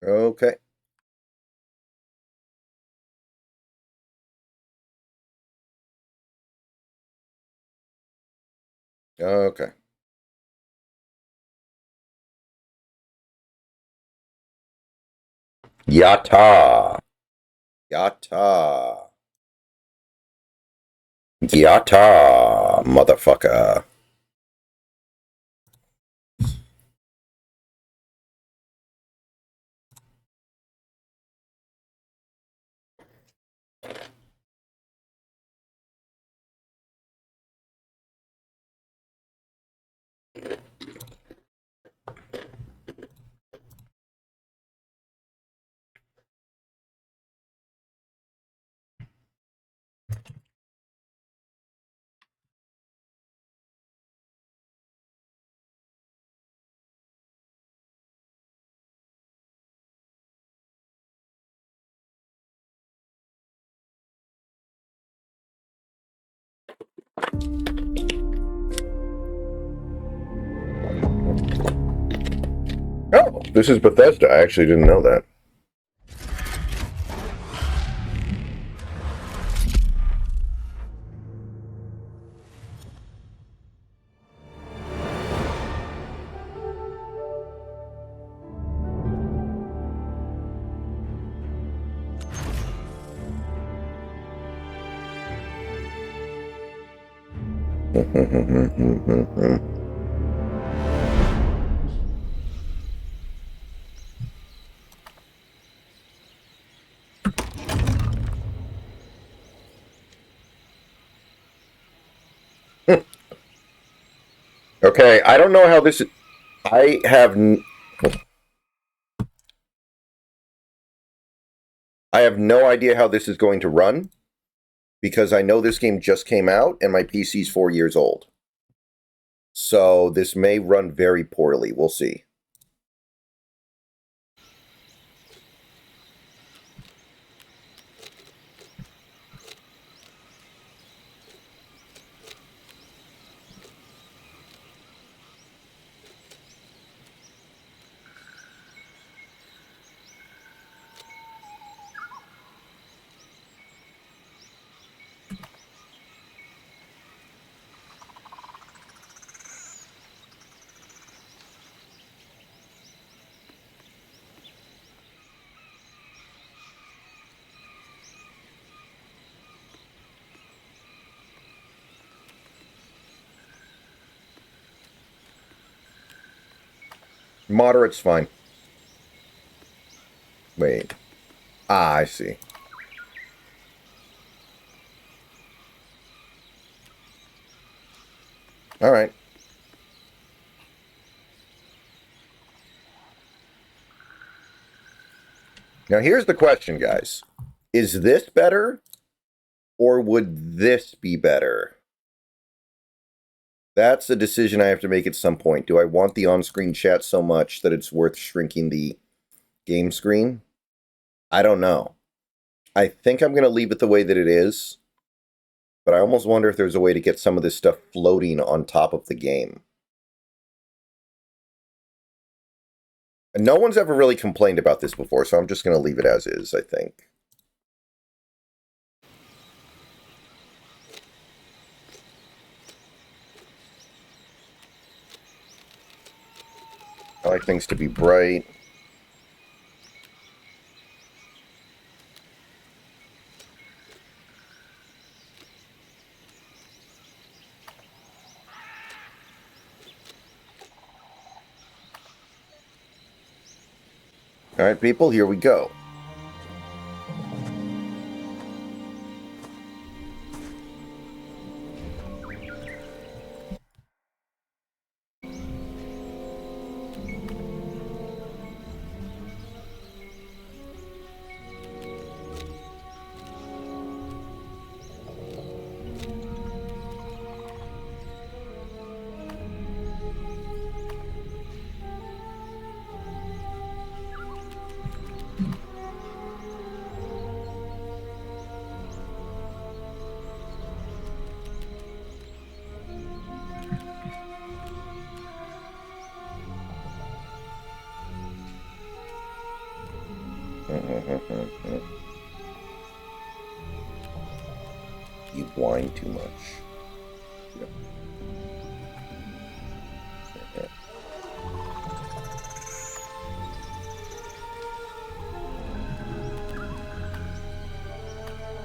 Okay. Okay. Yata. Yata. Yata, motherfucker. Oh, this is Bethesda. I actually didn't know that. Okay, I don't know how this. I have. I have no idea how this is going to run because I know this game just came out and my PC's 4 years old. So this may run very poorly. We'll see. Moderate's fine. Wait. I see. All right. Now here's the question, guys. Is this better or would this be better? That's a decision I have to make at some point. Do I want the on-screen chat so much that it's worth shrinking the game screen? I don't know. I think I'm going to leave it the way that it is, but I almost wonder if there's a way to get some of this stuff floating on top of the game. And no one's ever really complained about this before, so I'm just going to leave it as is, I think. I like things to be bright. All right, people, here we go. You whine too much. Yep.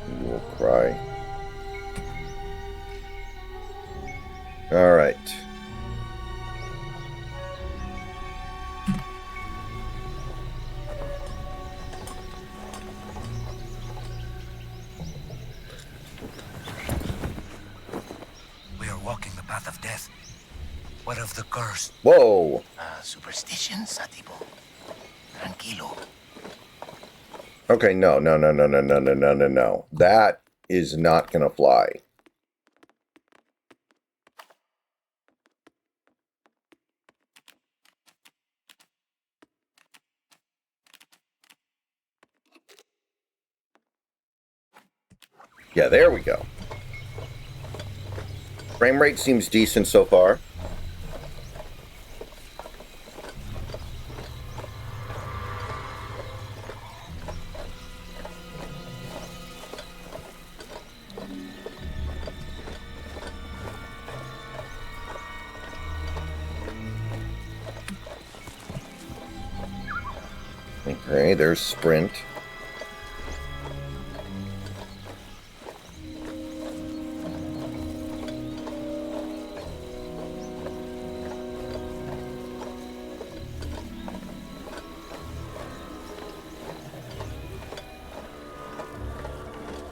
You will cry. All right. We are walking the path of death. What of the curse? Whoa. Superstition, Satipo. Tranquilo. Okay, no. That is not gonna fly. Yeah, there we go. Frame rate seems decent so far. Okay, there's sprint.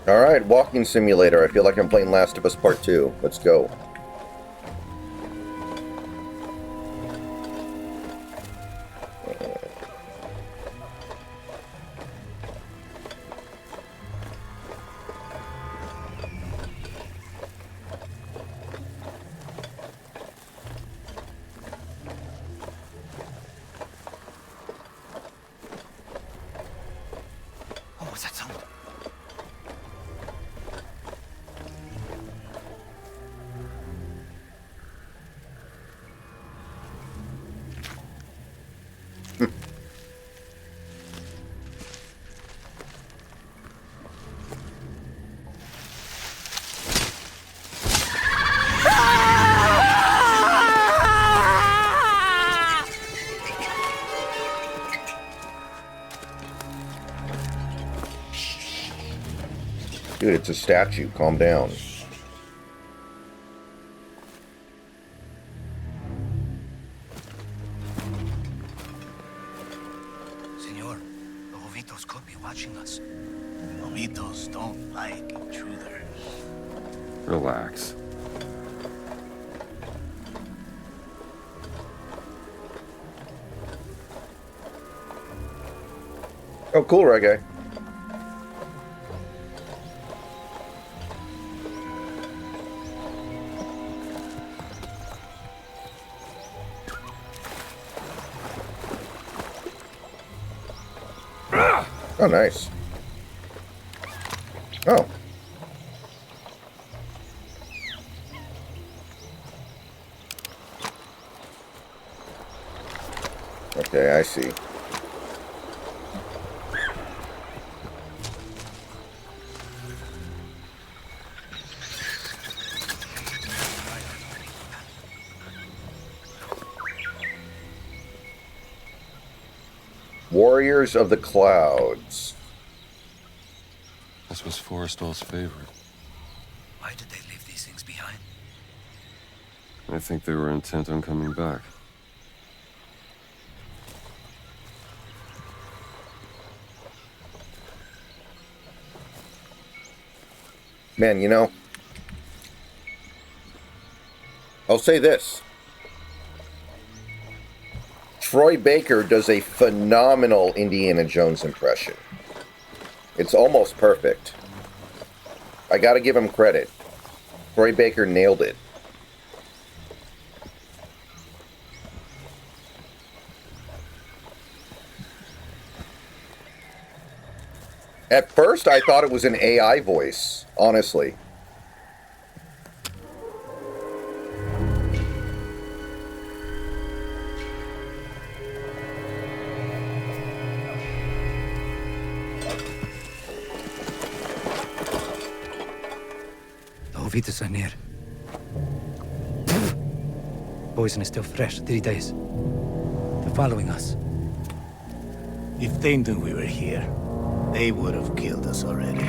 All right, walking simulator. I feel like I'm playing Last of Us Part 2. Let's go. What was that sound? Dude, it's a statue. Calm down. Senor, the Jovitos could be watching us. Jovitos don't like intruders. Relax. Oh, cool, reggae. Oh, nice. Oh. Okay, I see. Warriors of the Clouds. This was Forrestal's favorite. Why did they leave these things behind? I think they were intent on coming back. Man, you know, I'll say this. Troy Baker does a phenomenal Indiana Jones impression. It's almost perfect. I gotta give him credit. Troy Baker nailed it. At first, I thought it was an AI voice, honestly. Jovitos are near. Poison is still fresh, 3 days. They're following us. If they knew we were here, they would have killed us already.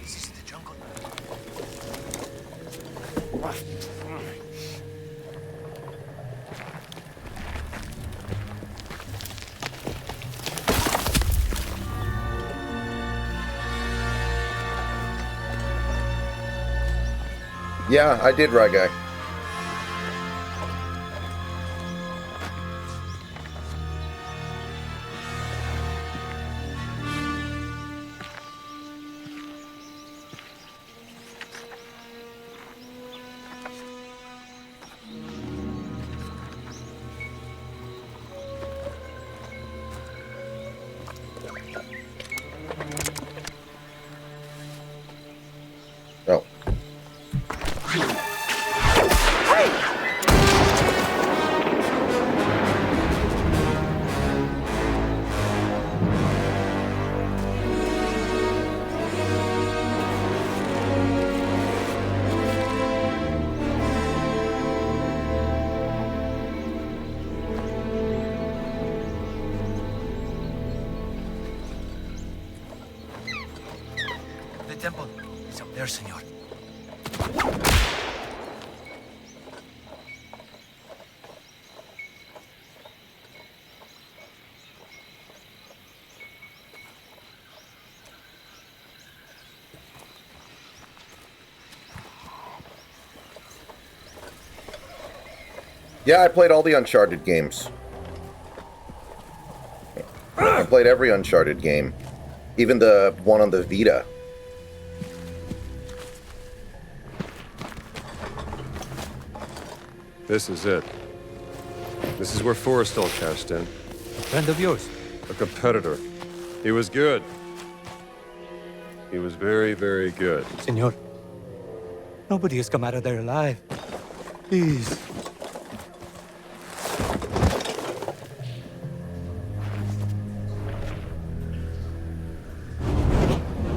This is the jungle. Yeah, I did, Right Guy. Oh. The temple is up there, senor. Yeah, I played all the Uncharted games. I played every Uncharted game. Even the one on the Vita. This is it. This is where Forrestal cashed in. A friend of yours. A competitor. He was good. He was very, very good. Senor, nobody has come out of there alive. Please.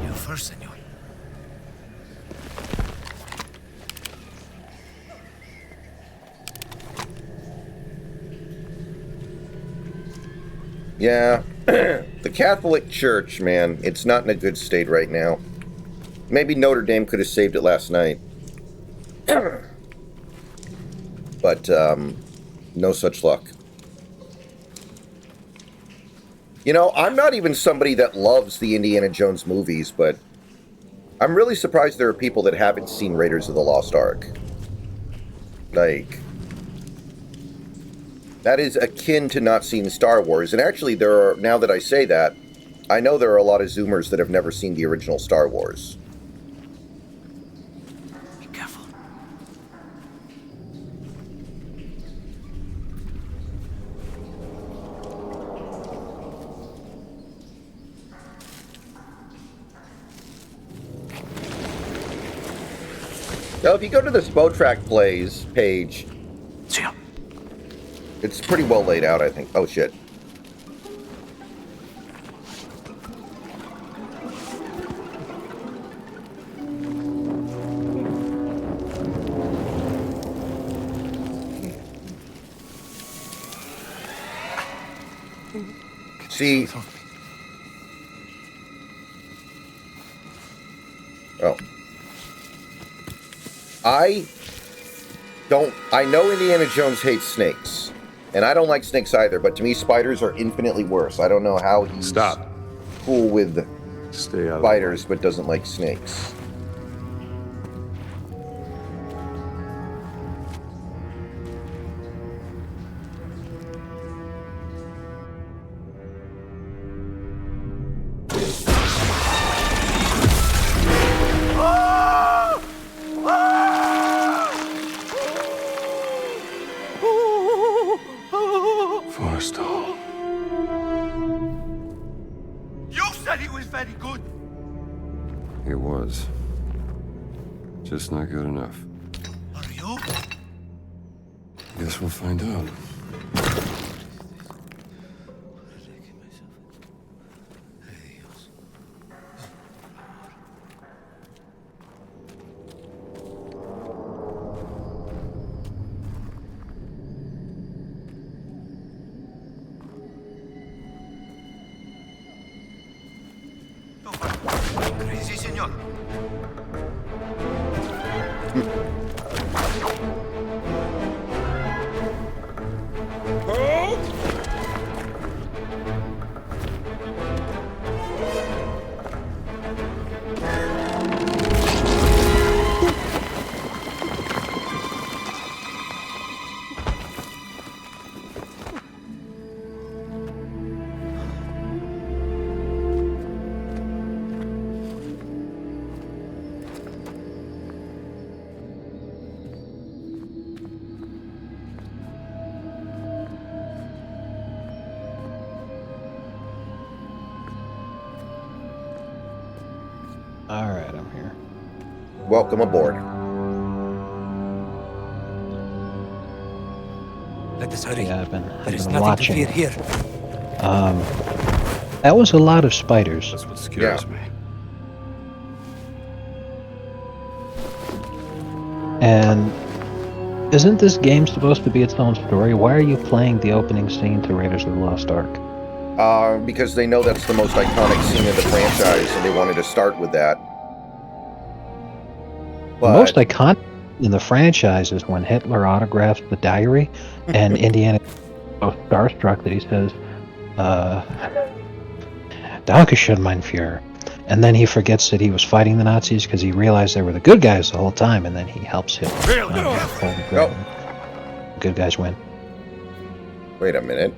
You first, senor. Yeah. The Catholic Church, man, it's not in a good state right now. Maybe Notre Dame could have saved it last night. But, no such luck. You know, I'm not even somebody that loves the Indiana Jones movies, but I'm really surprised there are people that haven't seen Raiders of the Lost Ark. Like, that is akin to not seeing Star Wars. And actually, there are, now that I say that, I know there are a lot of Zoomers that have never seen the original Star Wars. Be careful. Now, if you go to the Spotrac Plays page, Senor. it's pretty well laid out, I think. Oh, shit. See... Oh. I know Indiana Jones hates snakes, and I don't like snakes either, but to me spiders are infinitely worse. I don't know how he's Stop. cool with Stay out spiders but doesn't like snakes. Forrestal. You said he was very good. It was. Just not good enough. Are you? Guess we'll find out. Crazy, senor. Alright, I'm here. Welcome aboard. Let us hurry. Yeah, I've been There is been nothing watching. to fear here. That was a lot of spiders. That's what scares me. And isn't this game supposed to be its own story? Why are you playing the opening scene to Raiders of the Lost Ark? Because they know that's the most iconic scene in the franchise, and they wanted to start with that. The most iconic in the franchise is when Hitler autographs the diary, and Indiana is so starstruck that he says, Dankeschön, mein Führer. And then he forgets that he was fighting the Nazis because he realized they were the good guys the whole time, and then he helps Hitler. Oh. Good guys win. Wait a minute.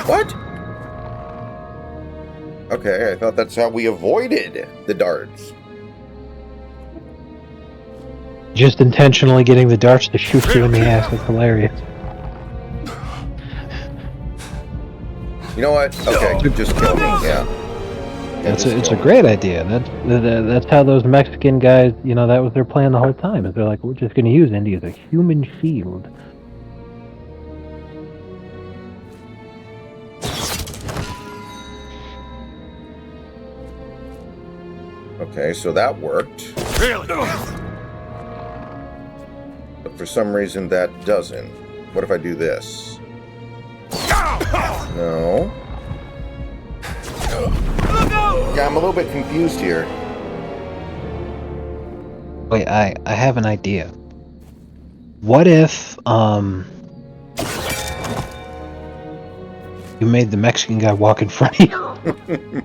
What? Okay, I thought that's how we avoided the darts. Just intentionally getting the darts to shoot you in the ass is hilarious. You know what? Okay, just kill me. Yeah. It's a great idea. That's how those Mexican guys, you know, that was their plan the whole time. Is they're like, we're just going to use India as a human shield. Okay, so that worked. Really? But for some reason that doesn't. What if I do this? No. Yeah, I'm a little bit confused here. Wait, I have an idea. What if you made the Mexican guy walk in front of you?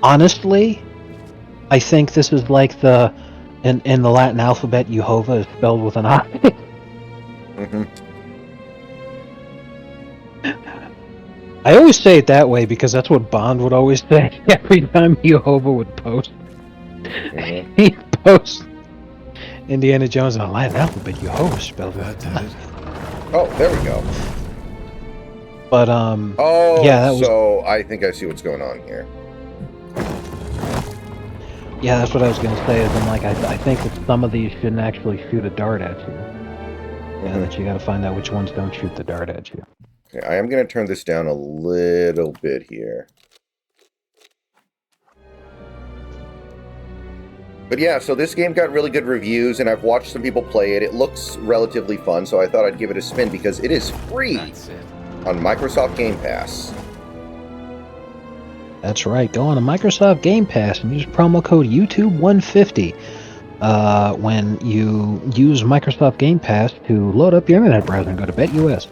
Honestly, I think this is like the in the Latin alphabet, Jehovah is spelled with an I. Mm-hmm. I always say it that way because that's what Bond would always say every time Jehovah would post. Mm-hmm. He'd post Indiana Jones in a Latin alphabet, Jehovah spelled with That an did I. it. Oh, there we go. But Oh, yeah, that was so I think I see what's going on here. yeah, that's what I was gonna say. Is I'm like I think that some of these shouldn't actually shoot a dart at you. Yeah, Mhm. that you got to find out which ones don't shoot the dart at you. Okay, I am going to turn this down a little bit here. But yeah, so this game got really good reviews, and I've watched some people play it. It looks relatively fun, so I thought I'd give it a spin because it is free. That's it. on Microsoft Game Pass. That's right. Go on to Microsoft Game Pass and use promo code YouTube150 when you use Microsoft Game Pass to load up your internet browser and go to BetUS.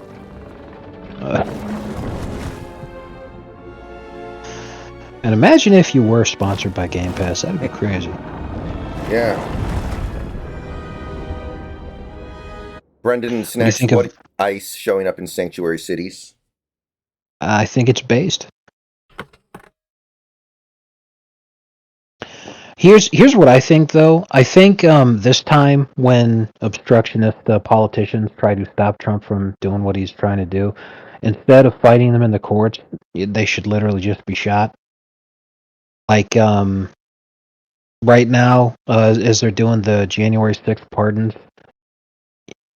And imagine if you were sponsored by Game Pass. That'd be crazy. Yeah. Brendan do you Snatch, think what of- ICE showing up in sanctuary cities? I think it's based. Here's what I think, though. I think this time when obstructionist politicians try to stop Trump from doing what he's trying to do, instead of fighting them in the courts, they should literally just be shot. Like right now, as they're doing the January 6th pardons,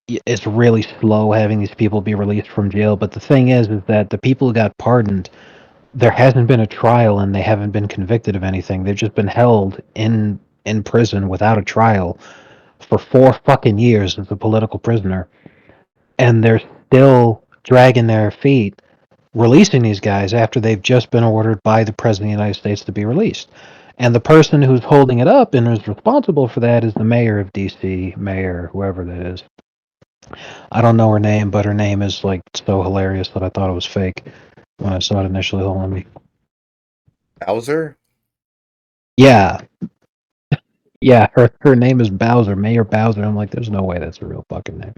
it's really slow having these people be released from jail. But the thing is that the people who got pardoned, there hasn't been a trial and they haven't been convicted of anything. They've just been held in prison without a trial for 4 fucking years as a political prisoner. And they're still dragging their feet releasing these guys after they've just been ordered by the President of the United States to be released. And the person who's holding it up and is responsible for that is the mayor of D.C., mayor, whoever that is. I don't know her name, but her name is like so hilarious that I thought it was fake when I saw it initially. Hold on me. Bowser? Yeah. Yeah, her name is Bowser, Mayor Bowser. I'm like, there's no way that's a real fucking name.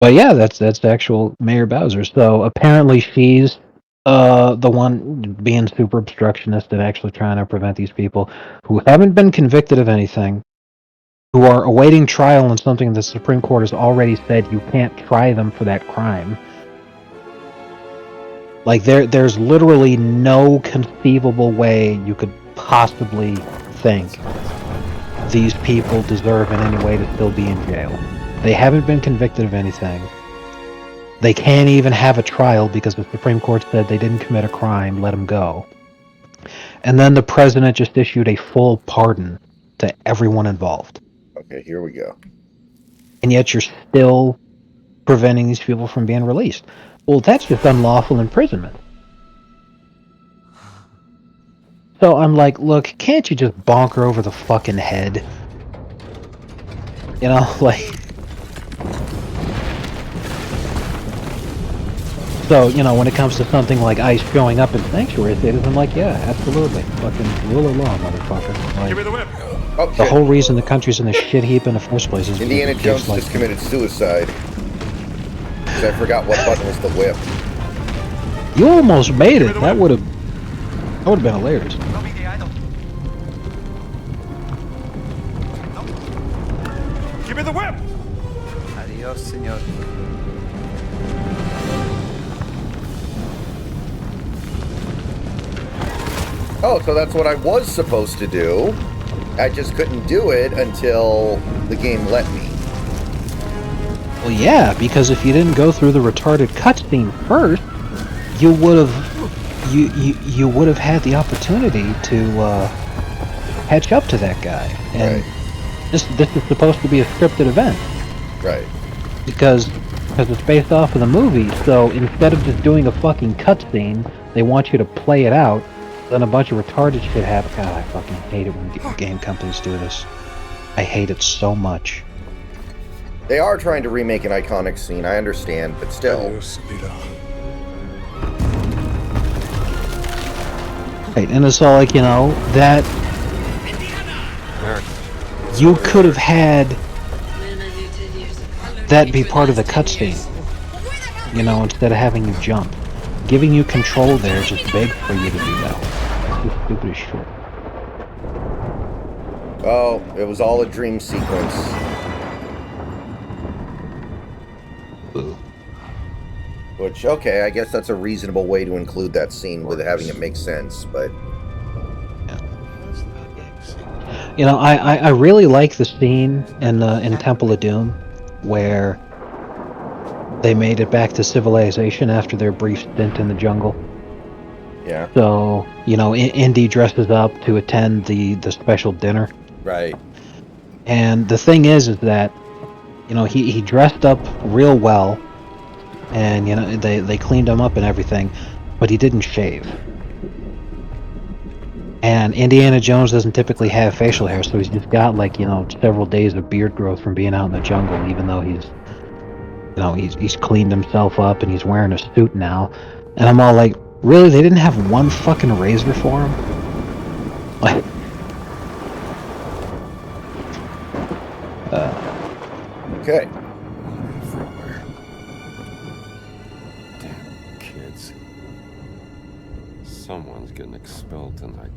But yeah, that's the actual Mayor Bowser. So apparently she's the one being super obstructionist and actually trying to prevent these people who haven't been convicted of anything, who are awaiting trial on something the Supreme Court has already said you can't try them for that crime. Like there's literally no conceivable way you could possibly think these people deserve in any way to still be in jail. They haven't been convicted of anything. They can't even have a trial because the Supreme Court said they didn't commit a crime, let them go. And then the president just issued a full pardon to everyone involved. Okay, here we go. And yet you're still preventing these people from being released. Well, that's just unlawful imprisonment. So I'm like, look, can't you just bonk her over the fucking head? You know, like... So, you know, when it comes to something like ICE showing up in sanctuary cities, I'm like, yeah, absolutely. Fucking rule of law, motherfucker. Like, Give me the whip. Oh, the shit. whole reason the country's in this shit heap in the first place is Indiana because Jones like, just committed suicide. 'Cause I forgot what button was the whip. you almost made it. That would have been hilarious. No me guiado. Give me the whip. Adios, señor. Oh, so that's what I was supposed to do. I just couldn't do it until the game let me. Well, yeah, because if you didn't go through the retarded cutscene first, you would have you would have had the opportunity to catch up to that guy. And Right. this is supposed to be a scripted event Right. because it's based off of the movie. So instead of just doing a fucking cutscene, they want you to play it out. Then a bunch of retarded shit happens. God, I fucking hate it when game companies do this. I hate it so much. They are trying to remake an iconic scene, I understand, but still. Adios, vida. Right, and it's all like, you know, that you could have had that be part of the cutscene, you know, instead of having you jump. Giving you control there is just big for you to do that. It's just stupid as shit. Oh, it was all a dream sequence. Boo. Which, okay, I guess that's a reasonable way to include that scene with having it make sense, but... You know, I really like the scene in Temple of Doom where they made it back to civilization after their brief stint in the jungle. Yeah. So, you know, Indy dresses up to attend the special dinner. Right. And the thing is that, you know, he dressed up real well, and they cleaned him up and everything, but he didn't shave. And Indiana Jones doesn't typically have facial hair, so he's just got like several days of beard growth from being out in the jungle, even though he's cleaned himself up and he's wearing a suit now. And I'm all like, really? They didn't have one fucking razor for him? Like, Okay. Everywhere. Damn kids. Someone's getting expelled tonight.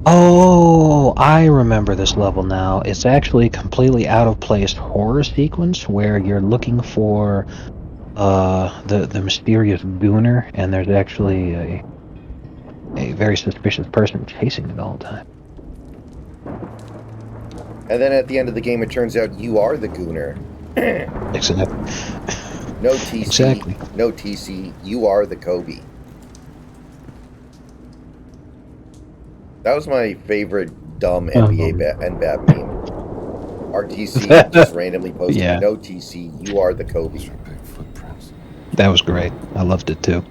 oh, I remember this level now. It's actually a completely out of place horror sequence where you're looking for the mysterious gooner, and there's actually a very suspicious person chasing it all the time. And then at the end of the game, it turns out you are the gooner. Exactly. No TC. Exactly. No TC. You are the Kobe. That was my favorite dumb NBA NBAP meme. RTC just randomly posted, Yeah. no TC, you are the Kobe. Those are big footprints. That was great. I loved it too.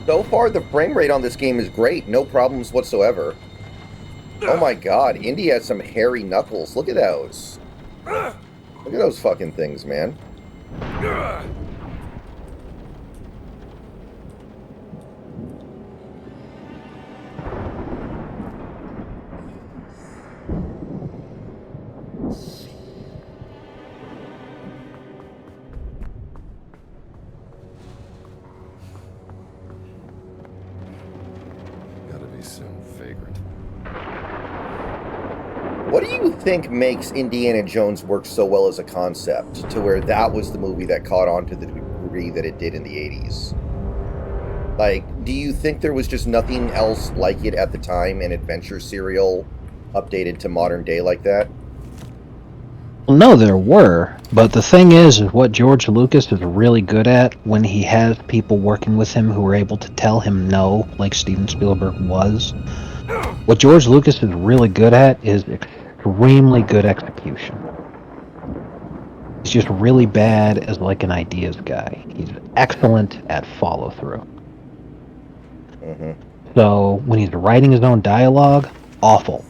So far, the frame rate on this game is great. No problems whatsoever. Oh my god, Indy has some hairy knuckles. Look at those. Look at those fucking things, man. Gotta be some vagrant. What do you think makes Indiana Jones work so well as a concept, to where that was the movie that caught on to the degree that it did in the 80s? Like, do you think there was just nothing else like it at the time, an adventure serial updated to modern day like that? Well, no, there were, but the thing is what George Lucas is really good at when he has people working with him who are able to tell him no, like Steven Spielberg was. What George Lucas is really good at is extremely good execution. He's just really bad as like an ideas guy. He's excellent at follow through. So when he's writing his own dialogue, awful.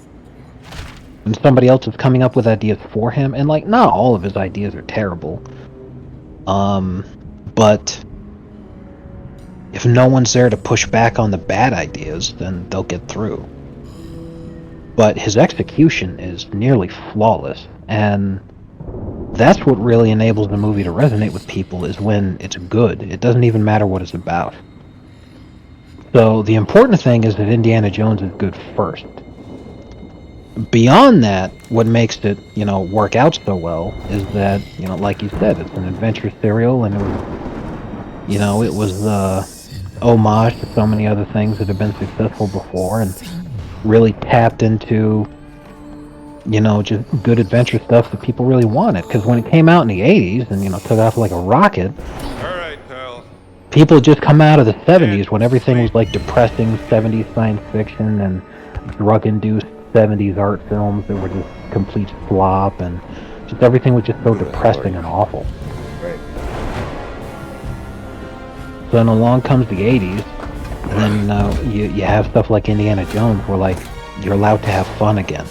When somebody else is coming up with ideas for him, and like not all of his ideas are terrible, but if no one's there to push back on the bad ideas, then they'll get through. But his execution is nearly flawless, and that's what really enables the movie to resonate with people, is when it's good. It doesn't even matter what it's about. So the important thing is that Indiana Jones is good first. Beyond that, what makes it, work out so well is that, like you said, it's an adventure serial, and it was homage to so many other things that have been successful before, and really tapped into, just good adventure stuff that people really wanted. Because when it came out in the 80s and, took off like a rocket, All right, pal. people had just come out of the 70s when everything was like depressing 70s science fiction and drug-induced 70s art films that were just complete flop, and just everything was just so depressing and awful. Right. So then along comes the 80s, and then you have stuff like Indiana Jones where like you're allowed to have fun again.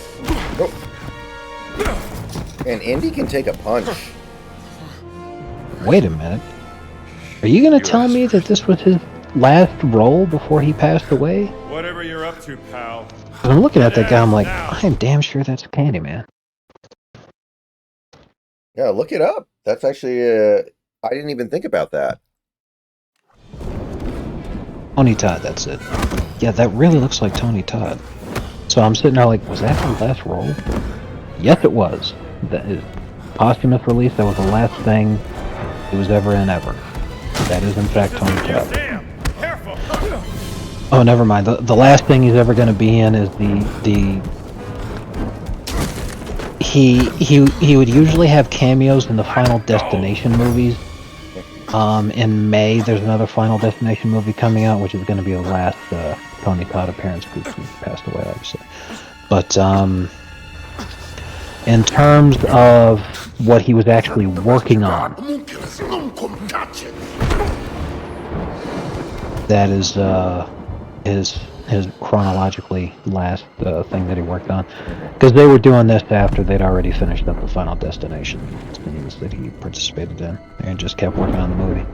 And Indy can take a punch. Wait a minute. Are you gonna tell me that this was his last role before he passed away? Whatever you're up to, pal. 'Cause I'm looking at that guy, I'm like, I'm damn sure that's Candyman. Yeah, look it up. That's actually, I didn't even think about that. Tony Todd, that's it. Yeah, that really looks like Tony Todd. So I'm sitting there like, was that his last role? Yes, it was. That is posthumous release. That was the last thing he was ever in ever. That is in fact Tony Todd. Damn! Careful! Oh, never mind. The last thing he's ever going to be in is he would usually have cameos in the Final Destination movies. In May, there's another Final Destination movie coming out, which is going to be the last Tony Todd appearance because he passed away, obviously. But in terms of what he was actually working on, that is his chronologically last thing that he worked on, because they were doing this after they'd already finished up the Final Destination scenes that he participated in, and just kept working on the movie.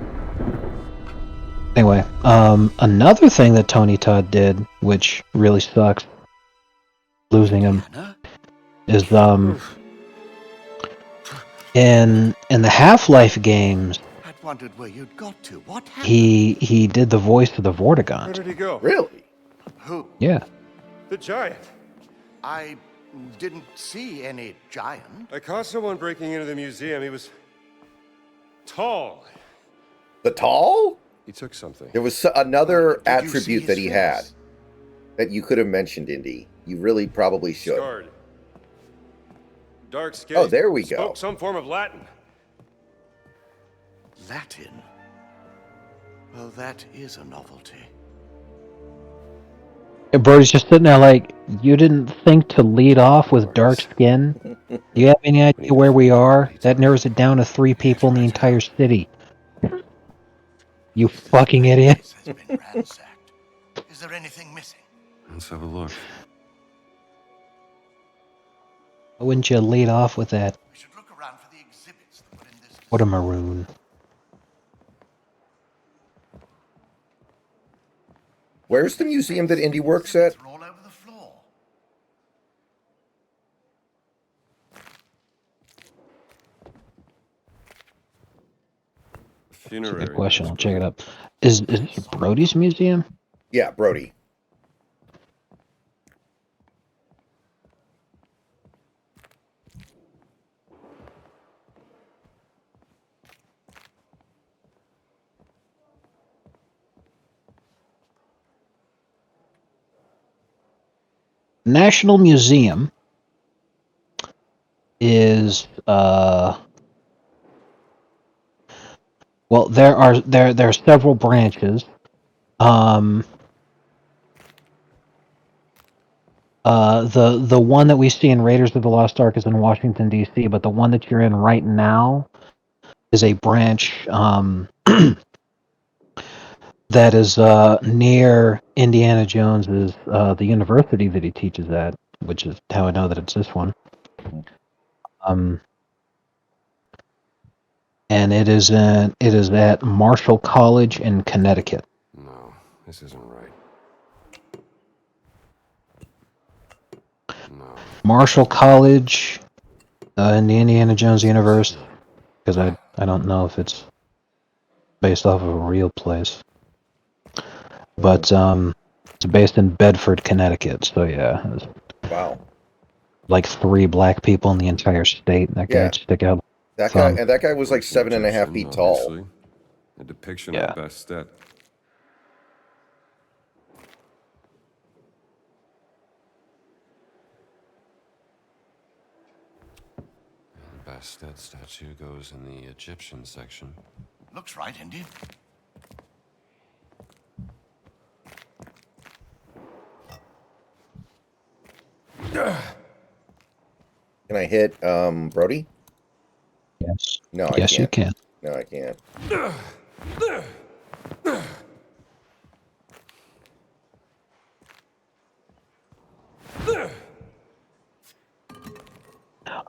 Anyway, another thing that Tony Todd did, which really sucks, losing him, is in the Half-Life games, I wondered where you'd got to. What happened? he did the voice of the Where Vortigaunt. did he go? Really? Who? Yeah. The giant. I didn't see any giant. I caught someone breaking into the museum. He was tall. The tall? He took something. There was another Did you see attribute that his he face? had that you could have mentioned, Indy. You really probably should. Scarred. Dark skin. Oh, there we go. Spoke some form of Latin. Latin? Well, that is a novelty. And Brody's just sitting there like, you didn't think to lead off with dark skin? Do you have any idea where we are? That narrows it down to 3 people in the entire city. You fucking idiot. This has been ransacked. Is there anything missing? Let's have a look. Why wouldn't you lead off with that? We should look around for the exhibits that were in this. What a maroon. Where's the museum that Indy works at? Exhibits are all over the floor. Funerary. Good question. I'll check it up. Is this Brody's museum? Yeah, Brody. National Museum is well, there are several branches. The one that we see in Raiders of the Lost Ark is in Washington D.C., but the one that you're in right now is a branch that is near Indiana Jones's the university that he teaches at, which is how I know that it's this one. And it is at Marshall College in Connecticut. No, this isn't right. No. Marshall College in the Indiana Jones universe, because I don't know if it's based off of a real place, but it's based in Bedford, Connecticut. So yeah, there's Wow. like 3 black people in the entire state. That Yeah. guy'd stick out. That guy, and that guy was like 7.5 feet tall. Obviously. A depiction Yeah. of Bastet. The Bastet statue goes in the Egyptian section. Looks right, Indy. Can I hit Brody? Yes. No, I Yes, can't. you can. No, I can't.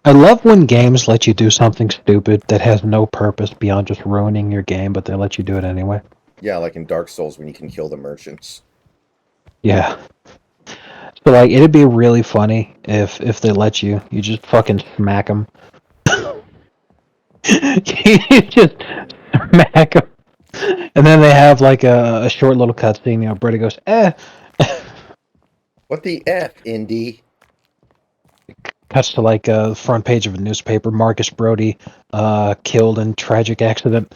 I love when games let you do something stupid that has no purpose beyond just ruining your game, but they let you do it anyway. Yeah, like in Dark Souls when you can kill the merchants. Yeah. So like, it'd be really funny if they let you just fucking smack them. You just smack them, and then they have like a short little cutscene. You know, Brady goes, "Eh." What the F, Indy? Cuts to like a front page of a newspaper. Marcus Brody killed in tragic accident.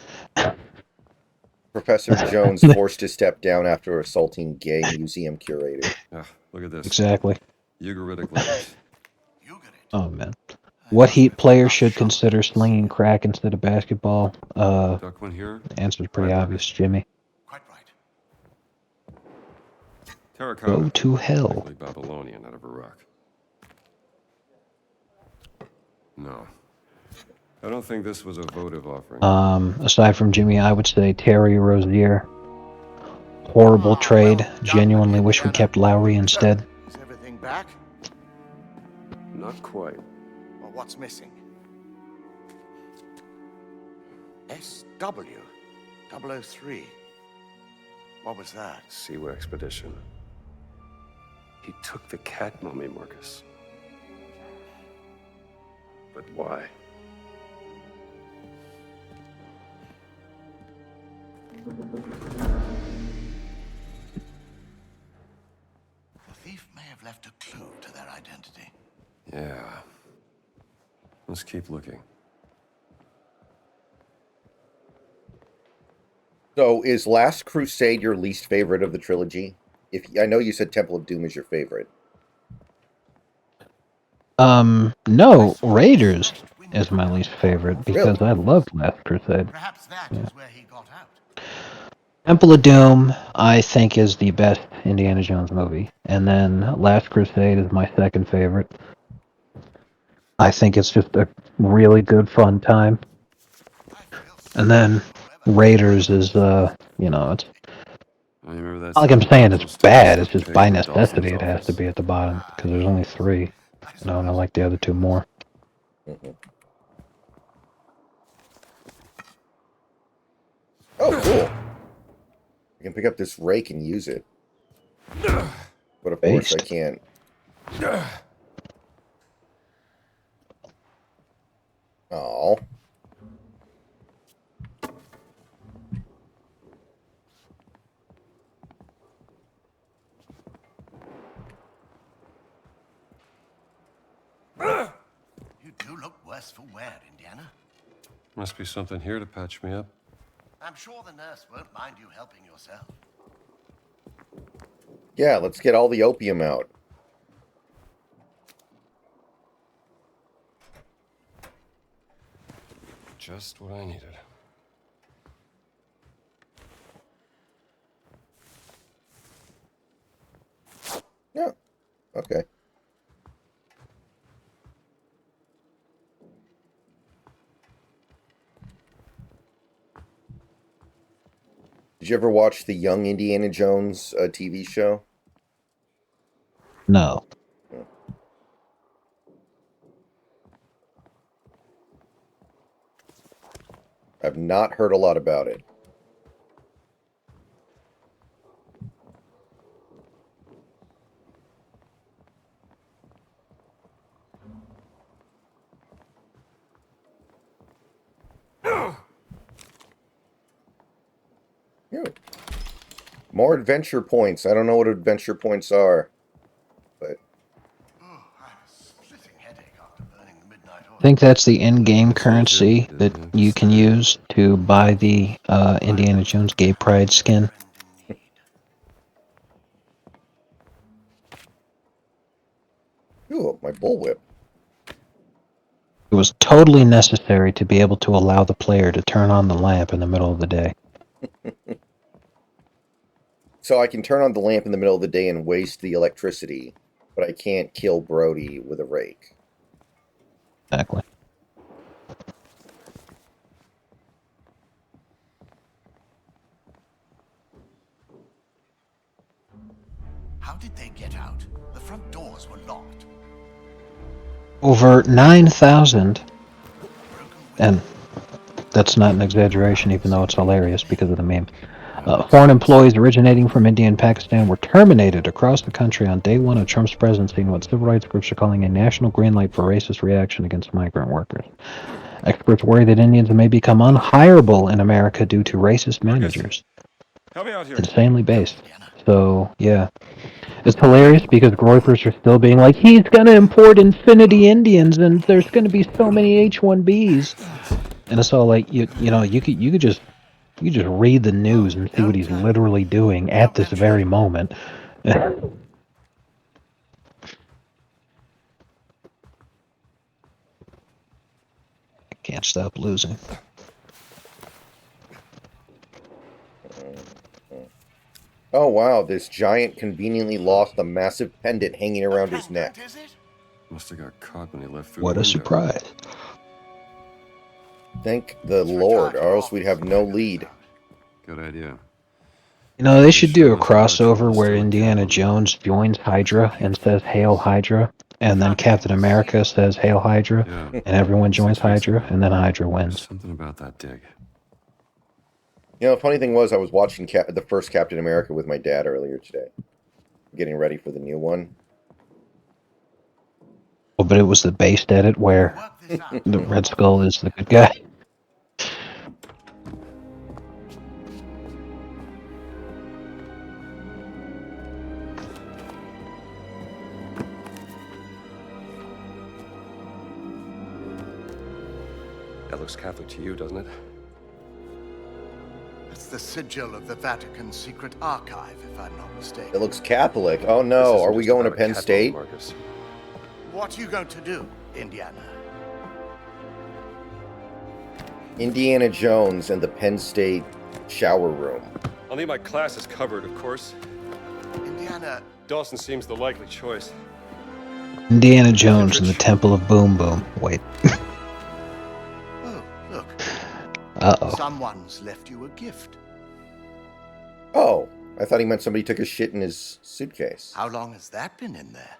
Professor Jones forced to step down after assaulting gay museum curator. Ah, look at this. Exactly. Ugaritic letters. You get it. Oh man. What Heat player should consider slinging crack instead of basketball? Duck one here. The answer's pretty obvious, Jimmy. Quite right. Terracotta. Go to hell. Likely Babylonian out of Iraq. No. I don't think this was a votive offering. Aside from Jimmy, I would say Terry Rozier. Horrible trade. Well done, Genuinely wish we Indiana. kept Lowry instead. Is everything back? Not quite. Well, what's missing? SW 003. What was that? Siwa expedition. He took the cat mummy, Marcus. But why? The thief may have left a clue to their identity. Yeah. Let's keep looking. So, is Last Crusade your least favorite of the trilogy? If I know you said Temple of Doom is your favorite. No, Raiders is my least favorite because I loved Last Crusade. Perhaps that is where he got out. Temple of Doom, I think, is the best Indiana Jones movie. And then Last Crusade is my second favorite. I think it's just a really good, fun time. And then Raiders is, you know, it's I remember that. not like I'm saying it's bad, it's just by necessity it has to be at the bottom, because there's only 3. You know, and I like the other 2 more. Oh, cool. I can pick up this rake and use it. But of course I Based. can't. Oh. You do look worse for wear, Indiana. Must be something here to patch me up. I'm sure the nurse won't mind you helping yourself. Yeah, let's get all the opium out. Just what I needed. Yeah. Okay. Did you ever watch the Young Indiana Jones TV show? No. I've not heard a lot about it. Yeah. More adventure points. I don't know what adventure points are, but Oh, I have a splitting headache after burning the midnight oil. I think that's the in-game currency that you can use to buy the Indiana Jones Gay Pride skin. Friend in need. ooh, my bullwhip. It was totally necessary to be able to allow the player to turn on the lamp in the middle of the day. So I can turn on the lamp in the middle of the day and waste the electricity, but I can't kill Brody with a rake. Exactly. How did they get out? The front doors were locked. Over 9,000, and that's not an exaggeration, even though it's hilarious because of the meme. Foreign employees originating from India and Pakistan were terminated across the country on day 1 of Trump's presidency in what civil rights groups are calling a national green light for racist reaction against migrant workers. Experts worry that Indians may become unhireable in America due to racist managers. Help me out here. It's insanely based. So, yeah. It's hilarious because Groypers are still being like, he's going to import Infinity Indians and there's going to be so many H-1Bs. And it's all like, you know, you could just read the news and see what he's literally doing at this very moment. Can't stop losing. Oh wow, this giant conveniently lost a massive pendant hanging around his neck. Is it? Must have got caught when he left through What the a window. surprise. Thank the Lord, or else we'd have no lead. Good idea. You know, they should do a Sure, Martin crossover was where still a Indiana coward. Jones joins Hydra and says Hail Hydra, and then Captain America says Hail Hydra, Yeah. and everyone joins Situates Hydra, it. and then Hydra wins. Something about that dig. You know, the funny thing was, I was watching the first Captain America with my dad earlier today, getting ready for the new one. Oh, but it was the based edit where Work this out. the Red Skull is the good guy. That looks Catholic to you, doesn't it? It's the sigil of the Vatican Secret Archive, if I'm not It mistaken. looks Catholic. Oh This no, isn't are we just going to about a Penn catalog, State? Marcus. What are you going to do, Indiana? Indiana Jones and the Penn State shower room. I'll need my classes covered, of course. Indiana, Dawson seems the likely choice. Indiana Jones and the Temple of Boom Boom. Wait. oh, look, Uh-oh. someone's left you a gift. Oh, I thought he meant somebody took a shit in his suitcase. How long has that been in there?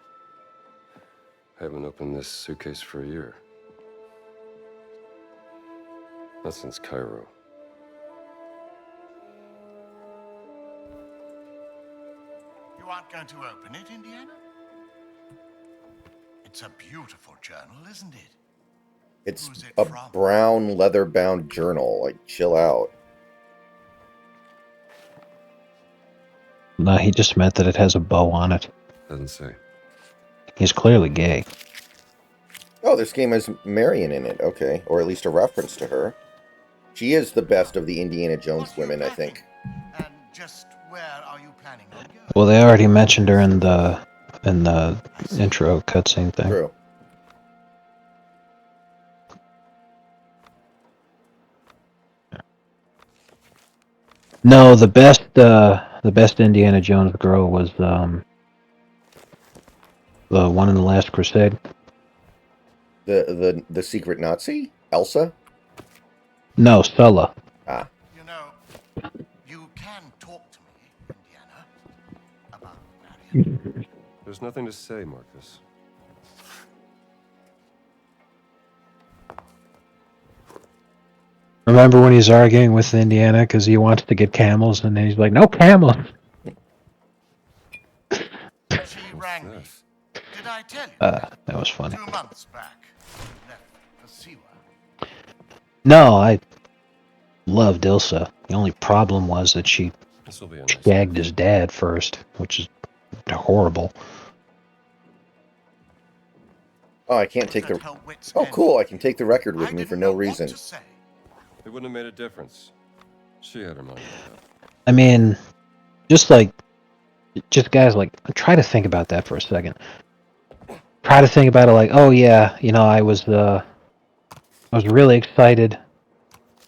I haven't opened this suitcase for a year. Not since Cairo. You aren't going to open it, Indiana? It's a beautiful journal, isn't it? It's Who's it a from? brown leather-bound journal. Like, chill out. No, he just meant that it has a bow on it. Doesn't say. He's clearly gay. Oh, this game has Marion in it. Okay, or at least a reference to her. She is the best of the Indiana Jones What are you women, I packing? think. And just where are you planning on going? Well, they already mentioned her in the intro cutscene thing. True. No, the best Indiana Jones girl was the one in the Last Crusade. The secret Nazi? Elsa? No, Sulla. Ah. You know, you can talk to me, Indiana, about Marion. There's nothing to say, Marcus. Remember when he's arguing with Indiana because he wants to get camels, and then he's like, "No camels." She rang me. this? Did I tell you? That was funny. 2 months back. Left for Siwa. No, I loved Ilsa. The only problem was that she This will be a nice gagged his dad first, which is horrible. Oh, I can't take At the... her wit's Oh, end. cool, I can take the record I with me didn't for no know what reason. to say. It wouldn't have made a difference. She had her mind made up. I mean, just guys, like, try to think about that for a second. Try to think about it like, oh yeah, you know, I was really excited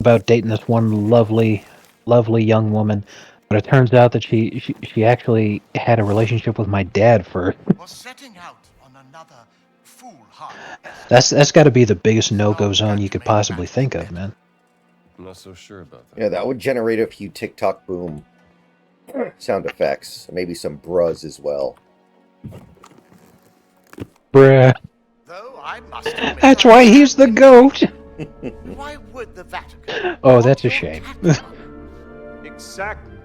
about dating this one lovely young woman, but it turns out that she actually had a relationship with my dad first. Was setting out on another foolhardy effort. That's got to be the biggest no-go zone you could possibly think of, man. I'm not so sure about that. Yeah, that would generate a few TikTok boom sound effects. Maybe some bruz as well. Bruh. Though I must admit That's I why am he's the goat. Why would the Vatican? Oh, want that's a your shame. catalog? Exactly.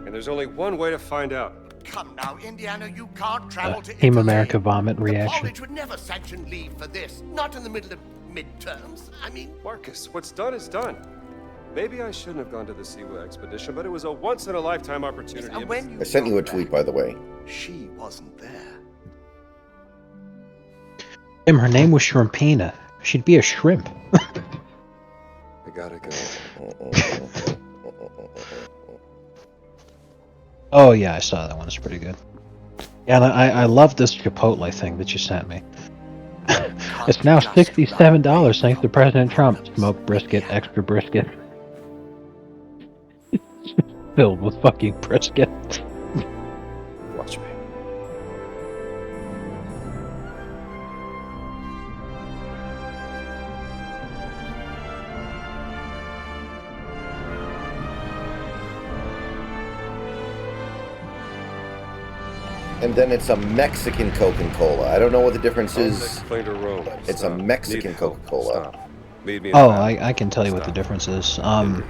And there's only one way to find out. Come now, Indiana, you can't travel to Team Italy. America vomit The reaction. college would never sanction leave for this. Not in the middle of midterms. I mean, Marcus, what's done is done. Maybe I shouldn't have gone to the Siwa expedition, but it was a once-in-a-lifetime opportunity. and when you I sent you a got tweet, back, by the way. she wasn't there. Tim, her name was Shrimpina. She'd be a shrimp. I gotta go. Oh yeah, I saw that one. It's pretty good. Yeah, and I love this Chipotle thing that you sent me. It's now $67 thanks to President Trump. Smoked brisket, extra brisket. Filled with fucking brisket. Watch me. And then it's a Mexican Coca-Cola. I don't know what the difference I'll is. explain to Rome. It's a Stop. Mexican Need help. Coca-Cola. Stop. Meet me in Oh, the bathroom. I can tell you what the Stop. difference is. Indeed.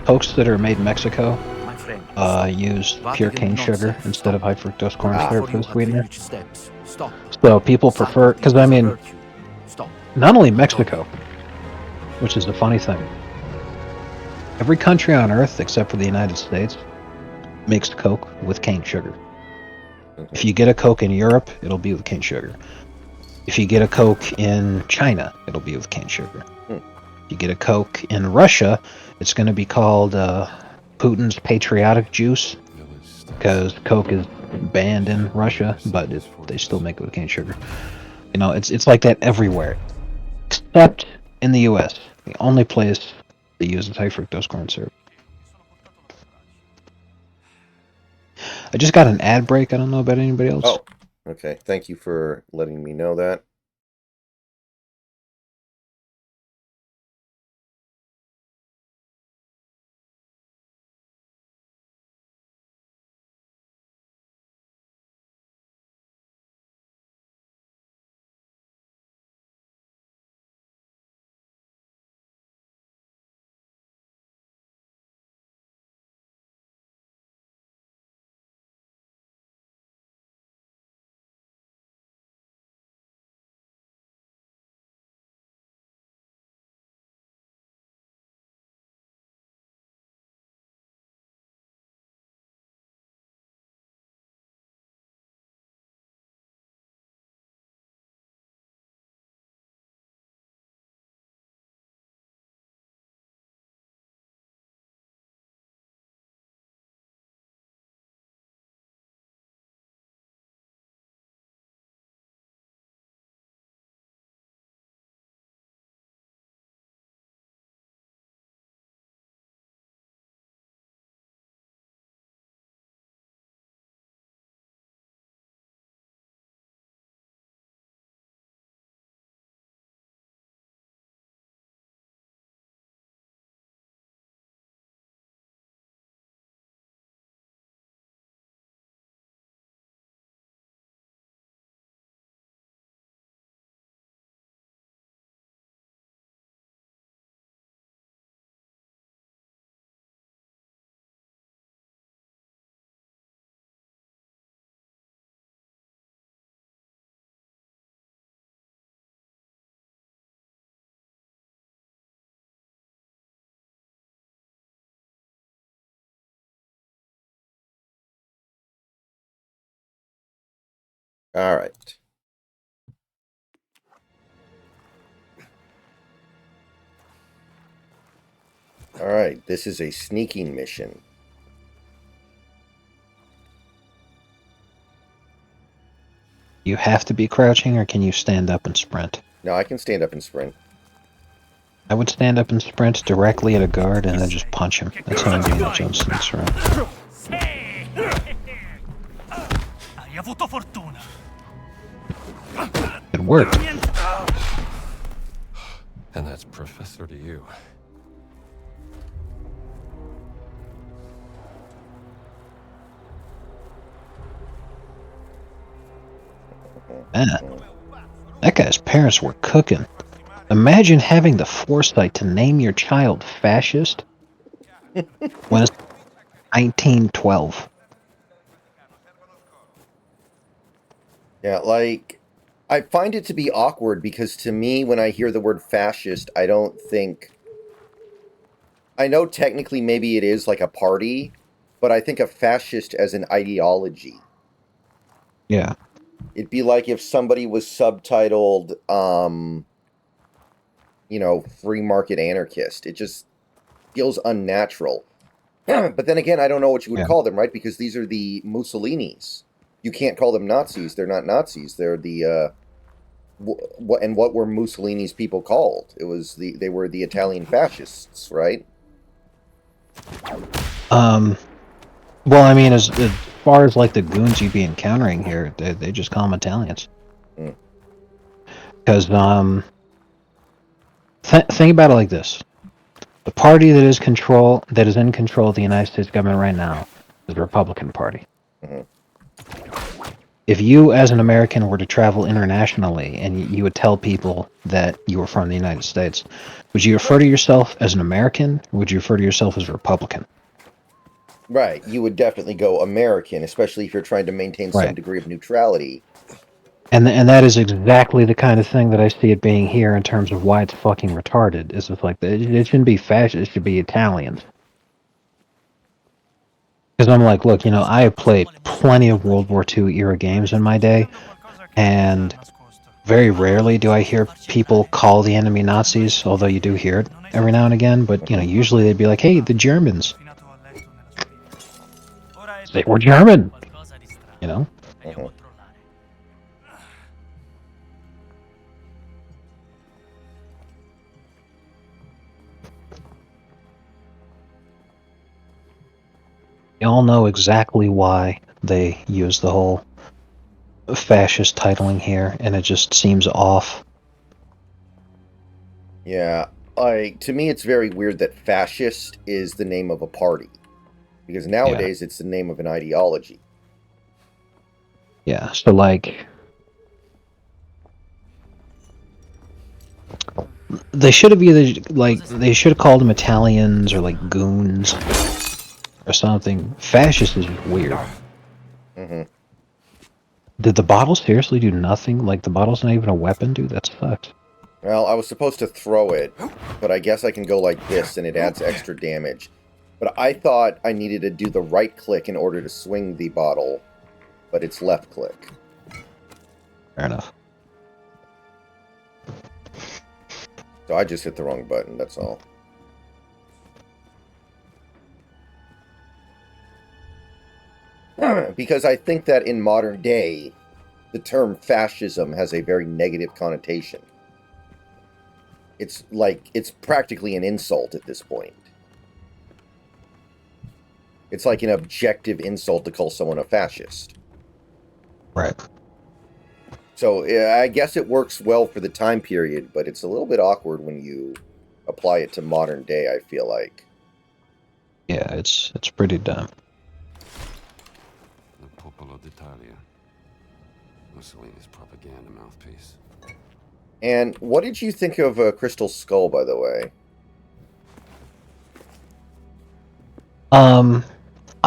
Cokes that are made in Mexico My friend. use pure cane sugar instead of high fructose corn Ah. syrup for the sweetener. Stop. So people prefer, because I mean, Stop. not only Mexico, which is the funny thing, every country on Earth except for the United States makes Coke with cane sugar. If you get a Coke in Europe, it'll be with cane sugar. If you get a Coke in China, it'll be with cane sugar. If you get a Coke in Russia, it's going to be called Putin's patriotic juice, because Coke is banned in Russia, but they still make it with cane sugar. You know, it's like that everywhere, except in the U.S. The only place they use is high fructose corn syrup. I just got an ad break. I don't know about anybody else. Oh, okay. Thank you for letting me know that. All right. All right. This is a sneaking mission. You have to be crouching, or can you stand up and sprint? Now I can stand up and sprint. I would stand up and sprint directly at a guard and then just punch him. That's how Indiana Jones sneaks around. Hai avuto fortuna. It worked. And that's Professor to you. Man, that guy's parents were cooking. Imagine having the foresight to name your child fascist when it's 1912. Yeah, like, I find it to be awkward because to me, when I hear the word fascist, I don't think... I know technically maybe it is like a party, but I think of fascist as an ideology. Yeah. It'd be like if somebody was subtitled, you know, free market anarchist. It just feels unnatural. But then again, I don't know what you would call them, right? Because these are the Mussolinis. You can't call them Nazis. They're not Nazis. They're the what were Mussolini's people called? It was they were the Italian fascists, right? Well, I mean, as far as like the goons you'd be encountering here, they just call them Italians. Because think about it like this: the party that is in control of the United States government right now is the Republican Party. if you as an American were to travel internationally and you would tell people that you were from the United States, would you refer to yourself as an American or would you refer to yourself as a Republican? Right. You would definitely go American, especially if you're trying to maintain some Right. degree of neutrality. And that is exactly the kind of thing that I see it being here in terms of why it's fucking retarded. Is it's like it shouldn't be fascist, it should be Italians. Because I'm like, look, I have played plenty of World War II era games in my day, and very rarely do I hear people call the enemy Nazis, although you do hear it every now and again, but usually they'd be like, hey, the Germans. They were German. Mhm. You all know exactly why they use the whole fascist titling here, and it just seems off. Yeah. To me, it's very weird that fascist is the name of a party. Because nowadays it's the name of an ideology. Yeah, so like they should have either they should have called them Italians or like goons or something. Fascist is weird. Hmm. Did the bottle seriously do nothing? Like the bottle's not even a weapon, dude? That sucks. Well, I was supposed to throw it, but I guess I can go like this and it adds extra damage. But I thought I needed to do the right click in order to swing the bottle, but it's left click. Fair enough. So I just hit the wrong button, that's all. Because I think that in modern day, the term fascism has a very negative connotation. It's practically an insult at this point. It's like an objective insult to call someone a fascist. Right. So I guess it works well for the time period, but it's a little bit awkward when you apply it to modern day, I feel like. Yeah, it's pretty dumb. The Popolo d'Italia. Mussolini's propaganda mouthpiece. And what did you think of Crystal Skull, by the way?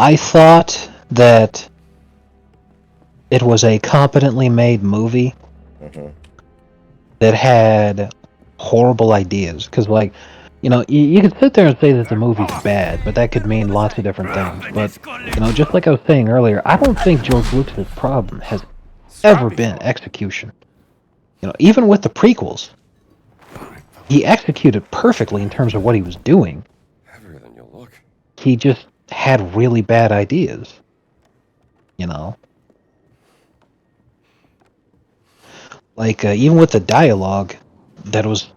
I thought that it was a competently made movie Mm-hmm. that had horrible ideas. Because, you could sit there and say that the movie's bad, but that could mean lots of different things. But, just like I was saying earlier, I don't think George Lucas's problem has ever been execution. Even with the prequels, he executed perfectly in terms of what he was doing. Heavier than you look. He just had really bad ideas. Like, even with the dialogue that was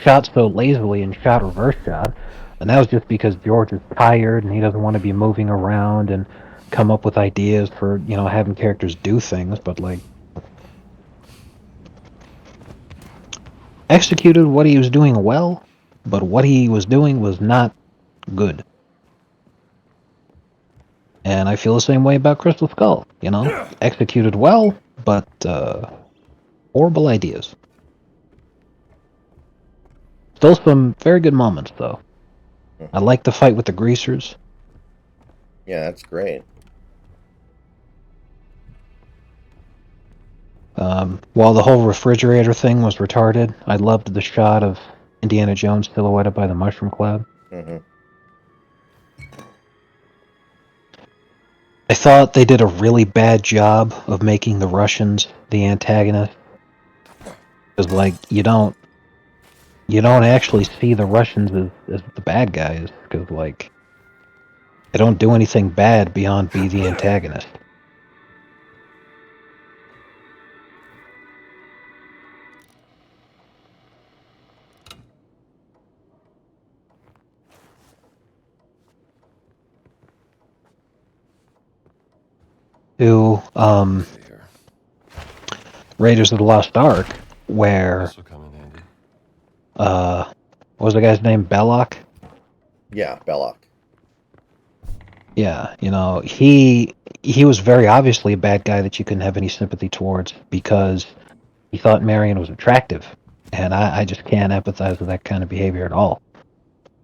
shot so lazily and shot reverse shot, and that was just because George is tired and he doesn't want to be moving around and come up with ideas for, having characters do things, but, executed what he was doing well, but what he was doing was not good. And I feel the same way about Crystal Skull, executed well, but horrible ideas. Still some very good moments, though. I like the fight with the greasers. Yeah, that's great. While the whole refrigerator thing was retarded, I loved the shot of Indiana Jones silhouetted by the mushroom cloud. Mm-hmm. I thought they did a really bad job of making the Russians the antagonist. Because, you don't actually see the Russians as the bad guys. Because, they don't do anything bad beyond be the antagonist. To Here. Raiders of the Lost Ark, where Also come in handy. what was the guy's name? Belloc? Yeah, Belloc. Yeah, he he was very obviously a bad guy that you couldn't have any sympathy towards because he thought Marion was attractive. And I just can't empathize with that kind of behavior at all.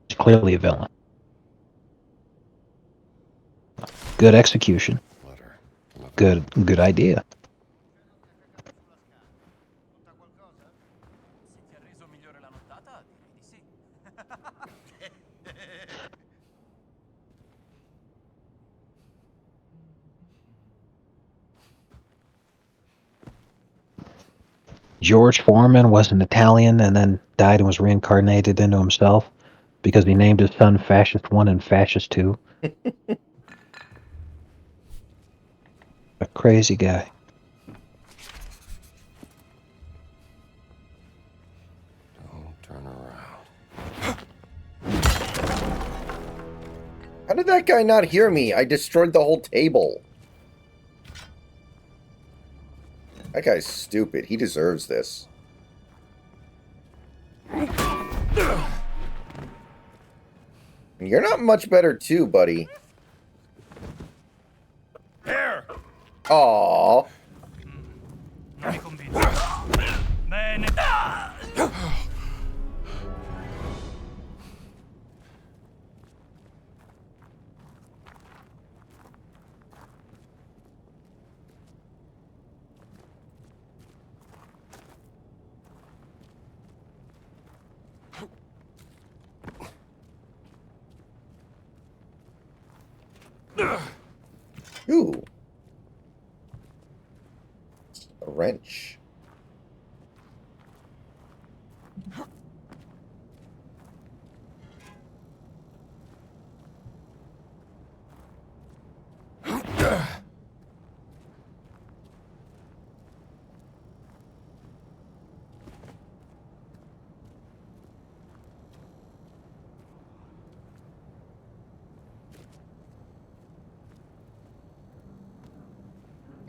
He's clearly a villain. Good execution. Letter. Good idea. George Foreman was an Italian and then died and was reincarnated into himself because he named his son Fascist 1 and Fascist 2. A crazy guy. Don't turn around. How did that guy not hear me? I destroyed the whole table. That guy's stupid. He deserves this. And you're not much better too, buddy. Here! Aww. Non mi convince. Bene. Ooh. A wrench.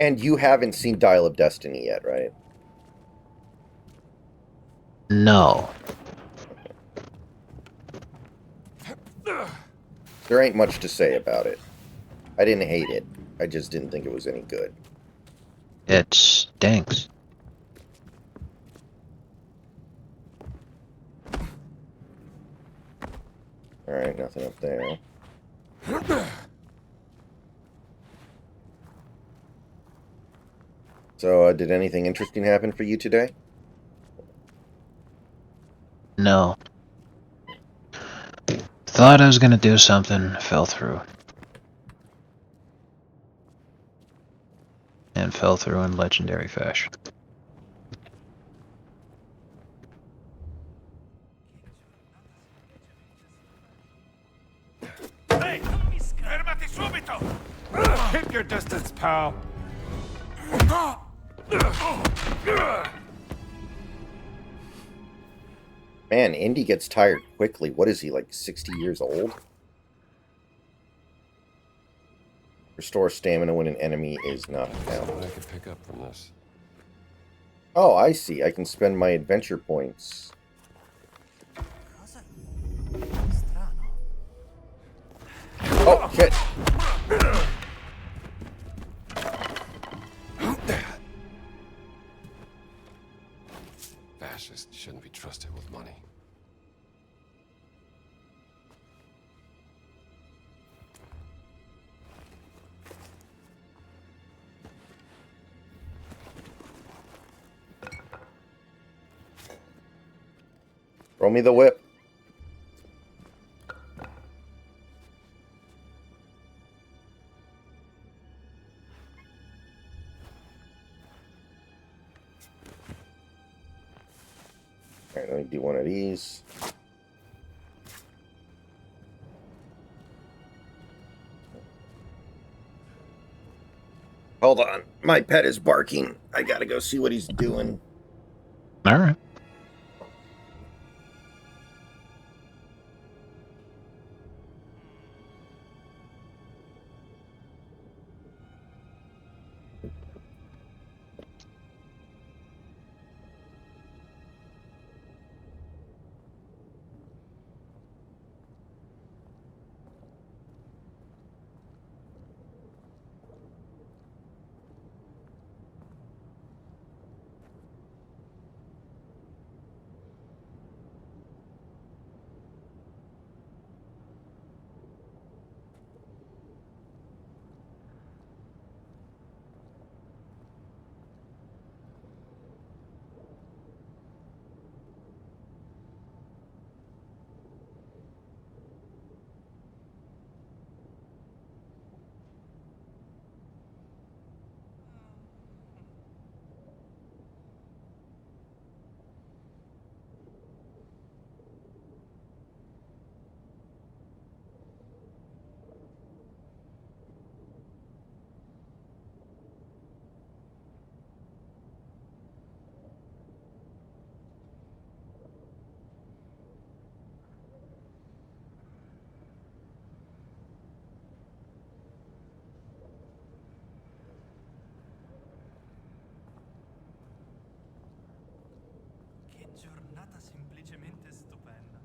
And you haven't seen Dial of Destiny yet, right? No. There ain't much to say about it. I didn't hate it. I just didn't think it was any good. It stinks. Alright, nothing up there. So, did anything interesting happen for you today? No. Thought I was gonna do something, fell through. And fell through in legendary fashion. Hey! Fermati subito! Hit your distance, pal! Man, Indy gets tired quickly. What is he, like 60 years old? Restore stamina when an enemy is not found. What I could pick up from this. Oh, I see. I can spend my adventure points. Cosa? Strano. Oh, shit. Fascists shouldn't be trusted with money. Roll me the whip. Alright, let me do one of these. Hold on. My pet is barking. I gotta go see what he's doing. Alright. Giornata semplicemente stupenda.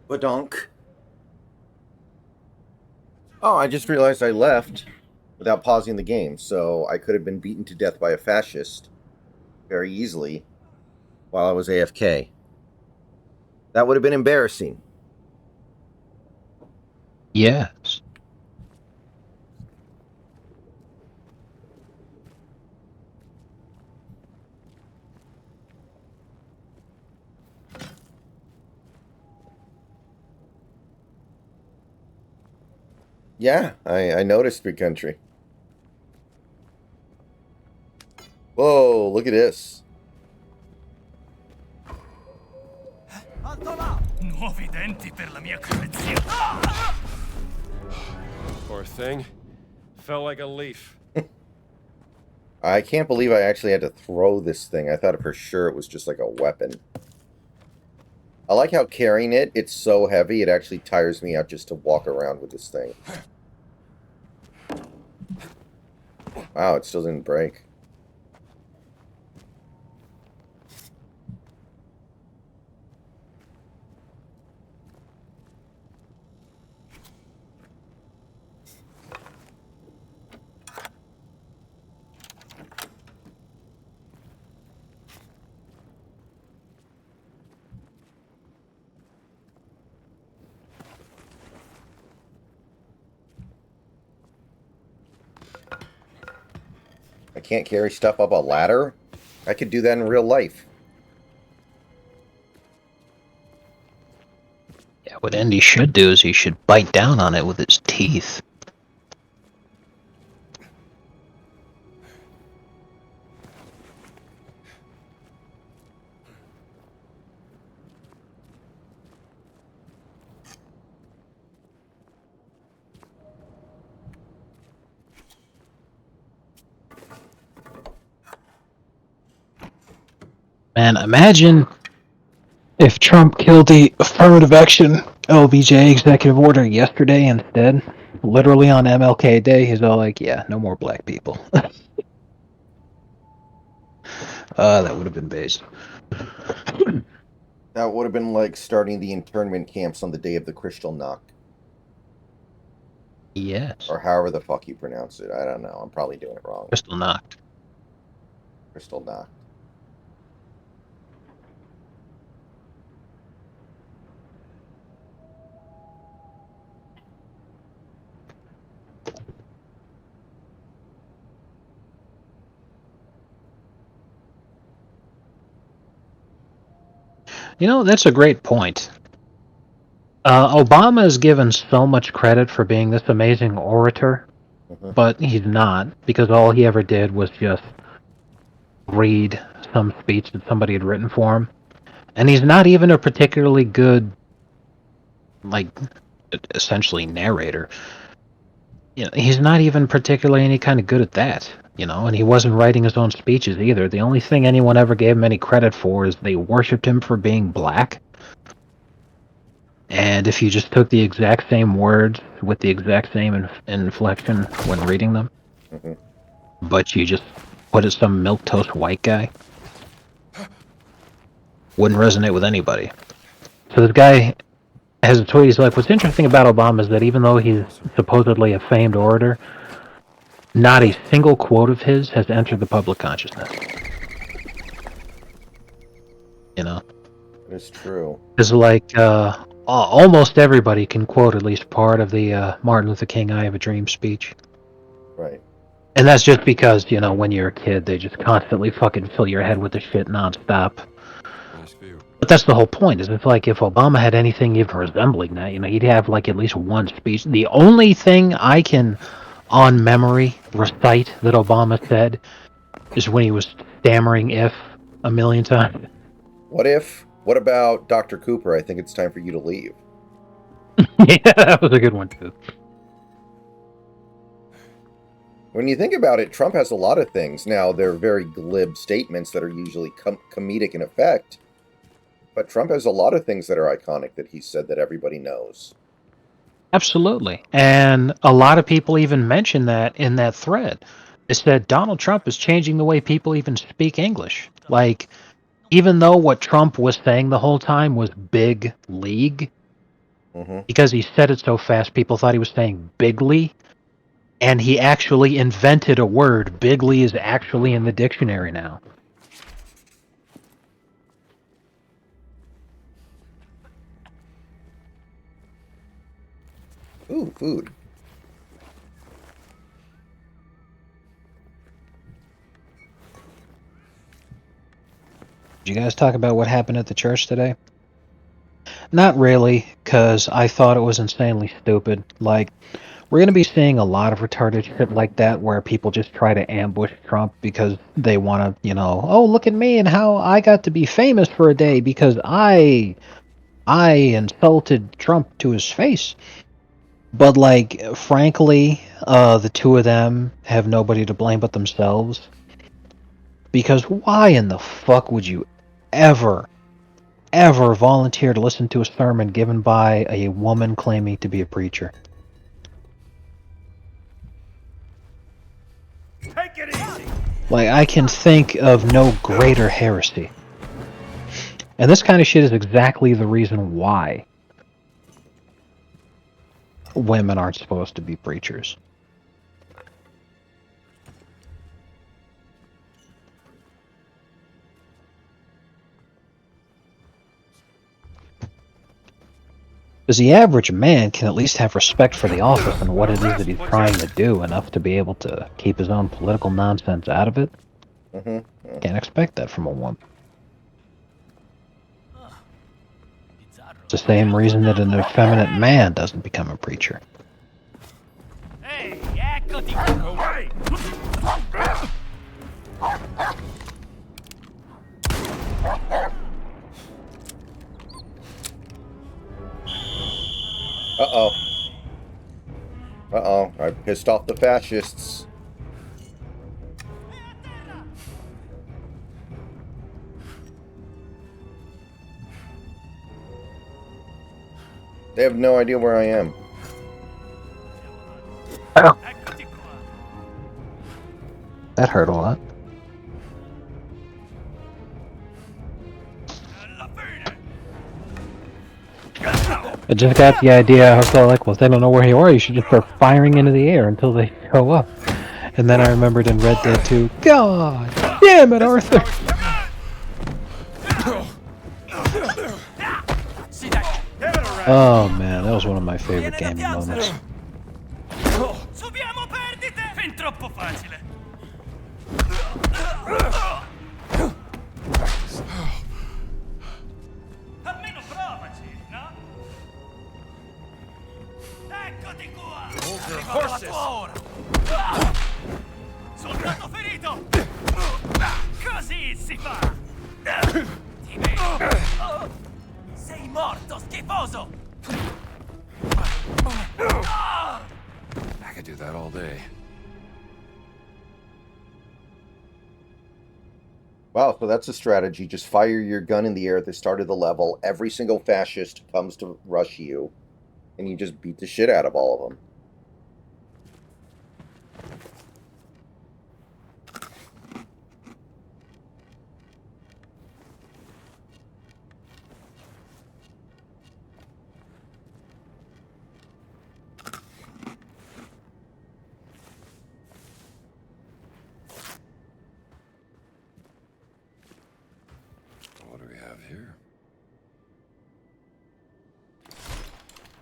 Badonk. Oh, I just realized I left without pausing the game, so I could have been beaten to death by a fascist very easily while I was AFK. That would have been embarrassing. Yes. Yeah, I noticed, Big Country. Whoa, look at this. Alto là! Nuovi denti per la mia correzione. Poor thing. Felt like a leaf. I can't believe I actually had to throw this thing. I thought for sure it was just like a weapon. I like how carrying it, it's so heavy, it actually tires me out just to walk around with this thing. Wow, it still didn't break. I can't carry stuff up a ladder? I could do that in real life. Yeah, what Andy should do is he should bite down on it with his teeth. Man, imagine if Trump killed the affirmative action LBJ executive order yesterday instead. Literally on MLK Day, he's all like, yeah, no more black people. That would have been based. That would have been like starting the internment camps on the day of the Kristallnacht. Yes. Or however the fuck you pronounce it. I don't know. I'm probably doing it wrong. Kristallnacht. Kristallnacht. You know, that's a great point. Obama is given so much credit for being this amazing orator, but he's not, because all he ever did was just read some speech that somebody had written for him. And he's not even a particularly good, like, essentially narrator. he's not even particularly any kind of good at that, and he wasn't writing his own speeches either. The only thing anyone ever gave him any credit for is they worshipped him for being black. And if you just took the exact same words with the exact same inflection when reading them, but you just put it some milquetoast white guy, wouldn't resonate with anybody. So this guy has a tweet. He's like, what's interesting about Obama is that even though he's supposedly a famed orator, not a single quote of his has entered the public consciousness. It's true. It's like almost everybody can quote at least part of the Martin Luther King "I Have a Dream" speech. Right. And that's just because, when you're a kid, they just constantly fucking fill your head with the shit nonstop. Nice view. But that's the whole point, is it's like if Obama had anything even resembling that, he'd have like at least one speech. The only thing I can, on memory, recite that Obama said is when he was stammering "if" a million times. What about Dr. Cooper? I think it's time for you to leave. Yeah, that was a good one too. When you think about it, Trump has a lot of things. Now, they're very glib statements that are usually comedic in effect. But Trump has a lot of things that are iconic that he said that everybody knows. Absolutely. And a lot of people even mentioned that in that thread. They said Donald Trump is changing the way people even speak English. Like, even though what Trump was saying the whole time was big league, because he said it so fast, people thought he was saying bigly. And he actually invented a word. Bigly is actually in the dictionary now. Ooh, food. Did you guys talk about what happened at the church today? Not really, because I thought it was insanely stupid. Like, we're going to be seeing a lot of retarded shit like that where people just try to ambush Trump because they want to, oh, look at me and how I got to be famous for a day because I insulted Trump to his face. But, like, frankly, the two of them have nobody to blame but themselves. Because why in the fuck would you ever volunteer to listen to a sermon given by a woman claiming to be a preacher? Take it easy. Like, I can think of no greater heresy. And this kind of shit is exactly the reason why women aren't supposed to be preachers. Because the average man can at least have respect for the office and what it is that he's trying to do, enough to be able to keep his own political nonsense out of it. Can't expect that from a woman. It's the same reason that an effeminate man doesn't become a preacher. Hey, eccoti qua. Uh-oh. Uh-oh. I pissed off the fascists. They have no idea where I am. Oh. That hurt a lot. I just got the idea. I was all like, well, if they don't know where you are, you should just start firing into the air until they show up. And then I remembered in Red Dead 2, God damn it, Arthur! Oh man, that was one of my favorite gaming moments. Subiamo perdite! Fin troppo facile. Almeno provaci, no? Eccoti qua! Arriva la tua ora! Soldato ferito! Così si fa! Ti vedo! Sei morto, schifoso! I could do that all Wow, so that's a strategy. Just fire your gun in the air at the start of the level. Every single fascist comes to rush you, and you just beat the shit out of all of them. What do we have here?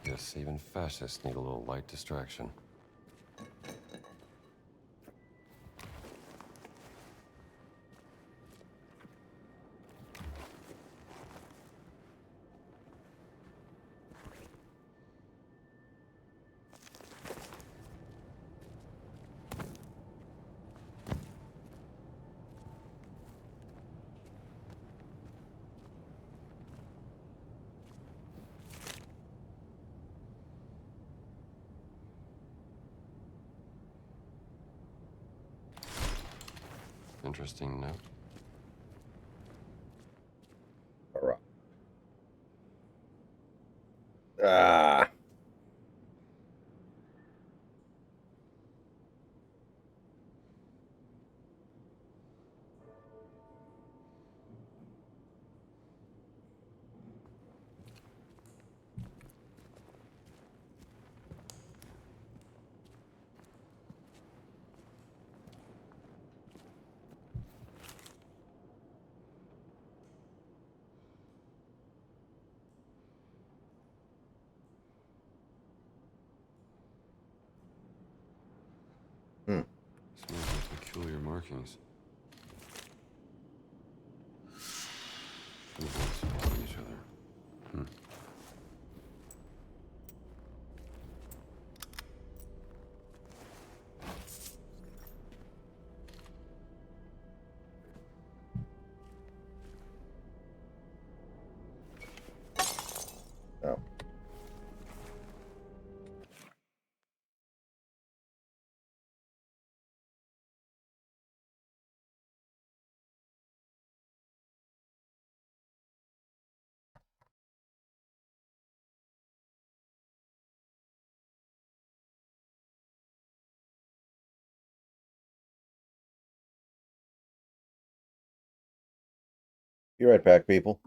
Yes, even fascists need a little light distraction. Interesting note. All right. Ah. Hmm. Smells like peculiar markings. Two bolts following each other. Hmm. Oh. Be right back, people.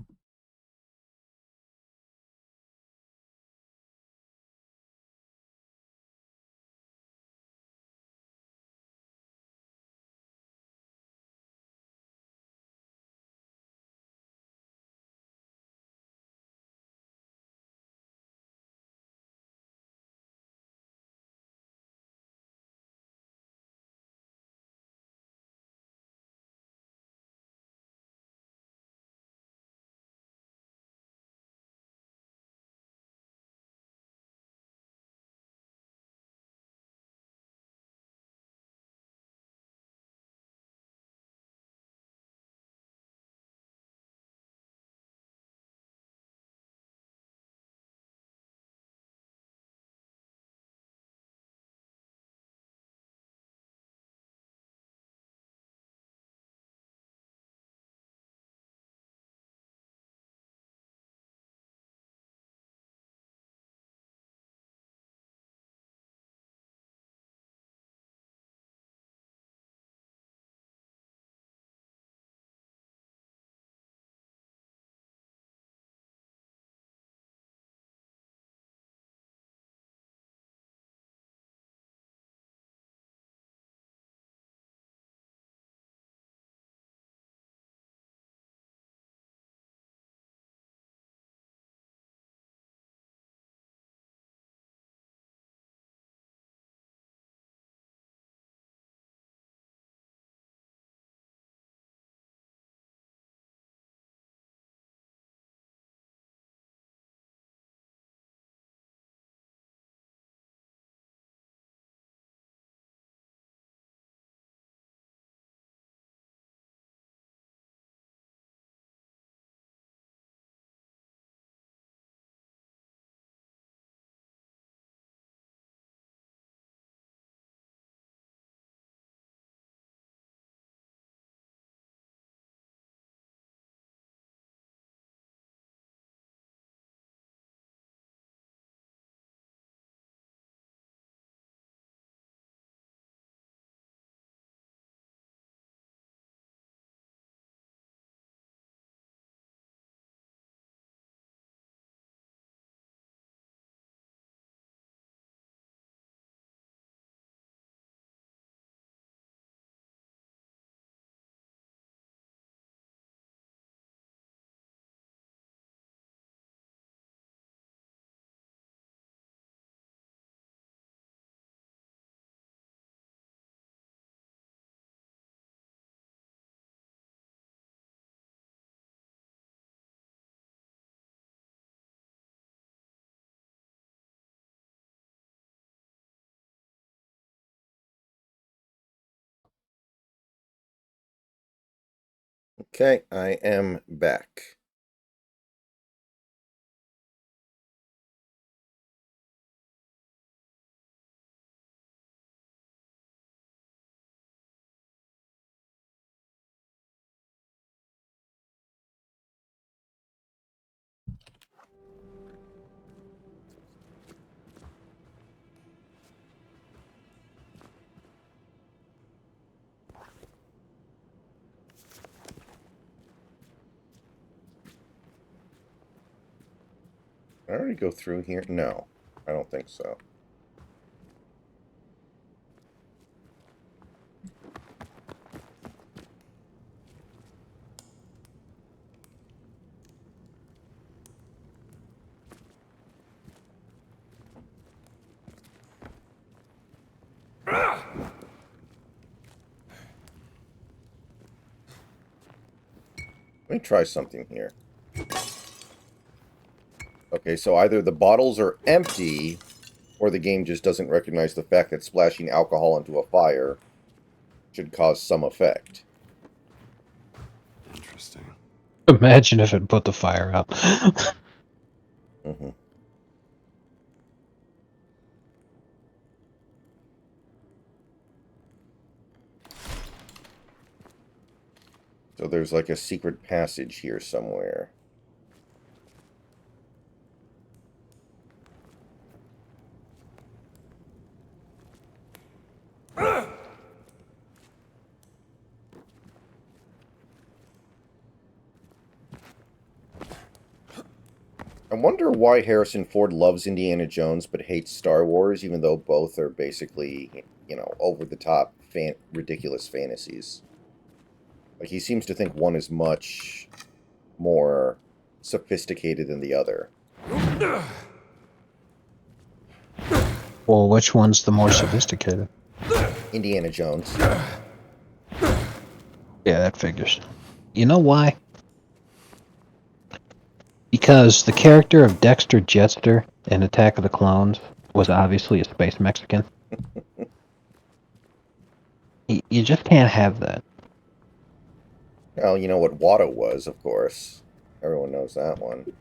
Okay, I am back. Did I already go through here? No, I don't think so. Let me try something here. Okay, so either the bottles are empty, or the game just doesn't recognize the fact that splashing alcohol into a fire should cause some effect. Interesting. Imagine if it put the fire out. Mm-hmm. So there's like a secret passage here somewhere. I wonder why Harrison Ford loves Indiana Jones but hates Star Wars, even though both are basically, over-the-top, ridiculous fantasies. Like, he seems to think one is much more sophisticated than the other. Well, which one's the more sophisticated? Indiana Jones. Yeah, that figures. You know why? Because the character of Dexter Jettster in Attack of the Clones was obviously a space Mexican. You just can't have that. Well, you know what Watto was, of course. Everyone knows that one.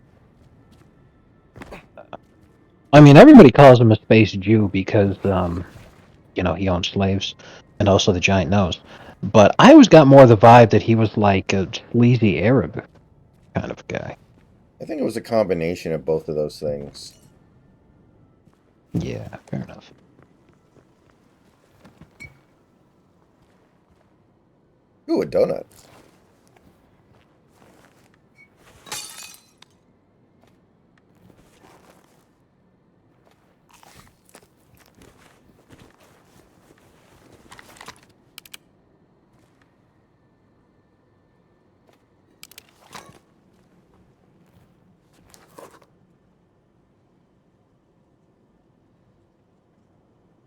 I mean, everybody calls him a space Jew because, he owned slaves and also the giant nose. But I always got more the vibe that he was like a sleazy Arab kind of guy. I think it was a combination of both of those things. Yeah, fair enough. Ooh, a donut.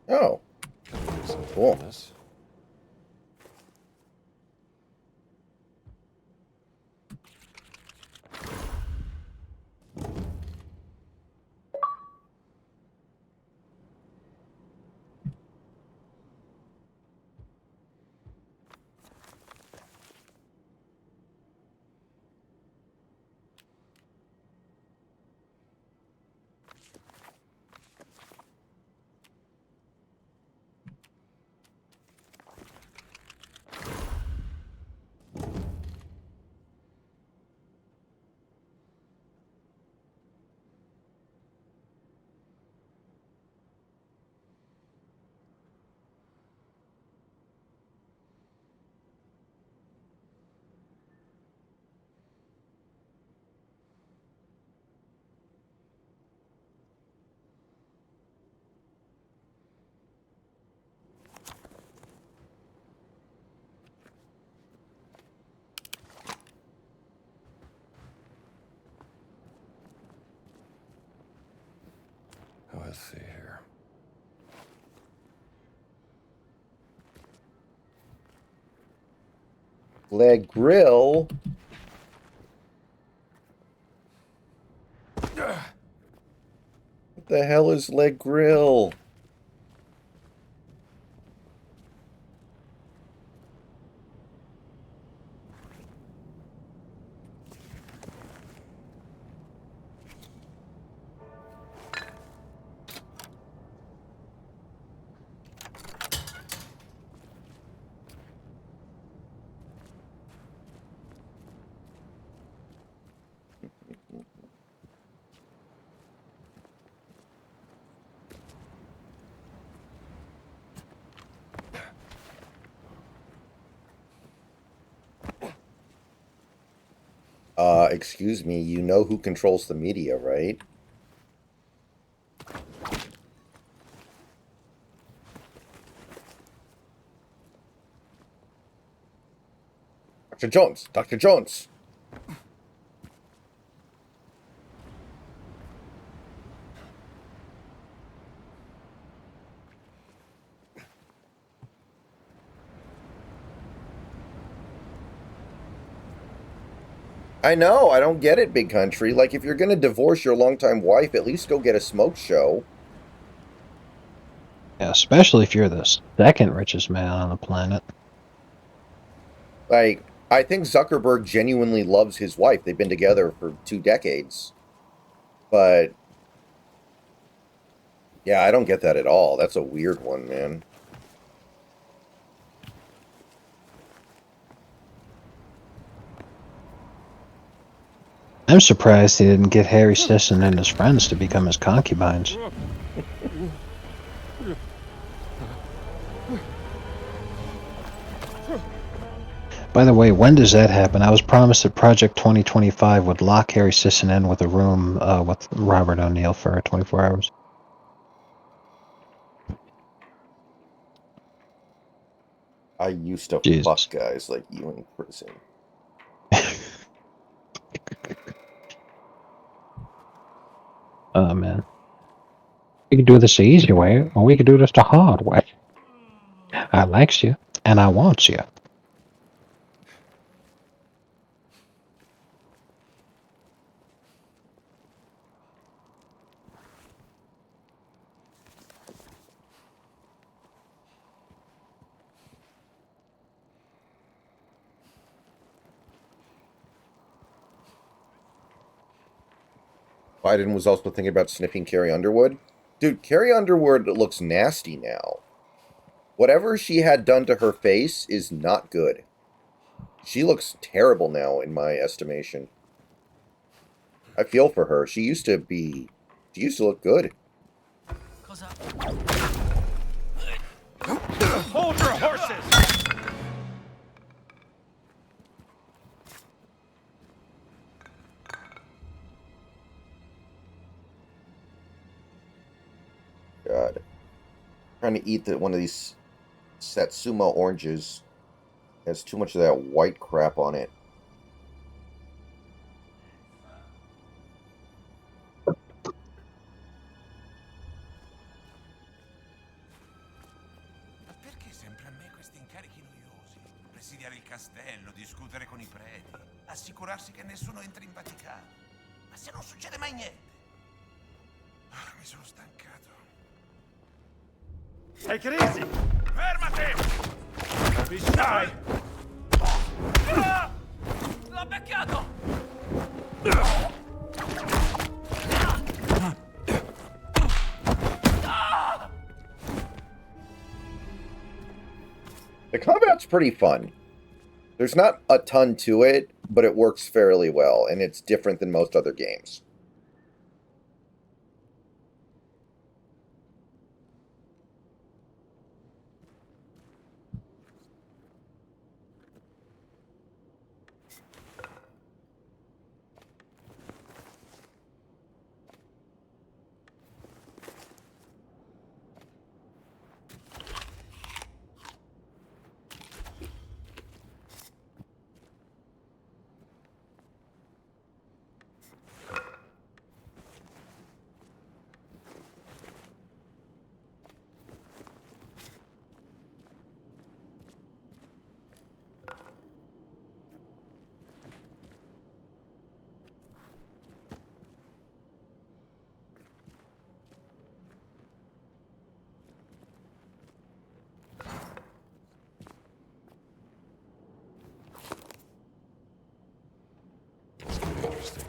Oh, cool. This. Oh, let's see here. Leg Grill. What the hell is Leg Grill? Excuse me, you know who controls the media, right? Dr. Jones! Dr. Jones! I know, I don't get it, Big Country. Like, if you're gonna divorce your longtime wife, at least go get a smoke show. Yeah, especially if you're the second richest man on the planet. Like, I think Zuckerberg genuinely loves his wife. They've been together for 2 decades. But, yeah, I don't get that at all. That's a weird one, man. I'm surprised he didn't get Harry Sisson and his friends to become his concubines. By the way, when does that happen? I was promised that Project 2025 would lock Harry Sisson in with a room with Robert O'Neill for 24 hours. I used to Jesus. fuck guys like you in prison. Oh, man. We could do this the easy way, or we could do this the hard way. I likes you, and I wants you. Biden was also thinking about sniffing Carrie Underwood. Dude, Carrie Underwood looks nasty now. Whatever she had done to her face is not good. She looks terrible now, in my estimation. I feel for her. She used to look good. Hold your horses! God. Trying to eat one of these Satsuma oranges has too much of that white crap on it. Ma perché sempre a me questi incarichi noiosi? Presidiare il castello, discutere con i preti, assicurarsi che nessuno entri in Vaticano. Ma se non succede mai niente. Mi sono stancato. Take it easy! Fermati! Don't be shy! L'ho beccato! The combat's pretty fun. There's not a ton to it, but it works fairly well, and it's different than most other games. It's gonna be interesting.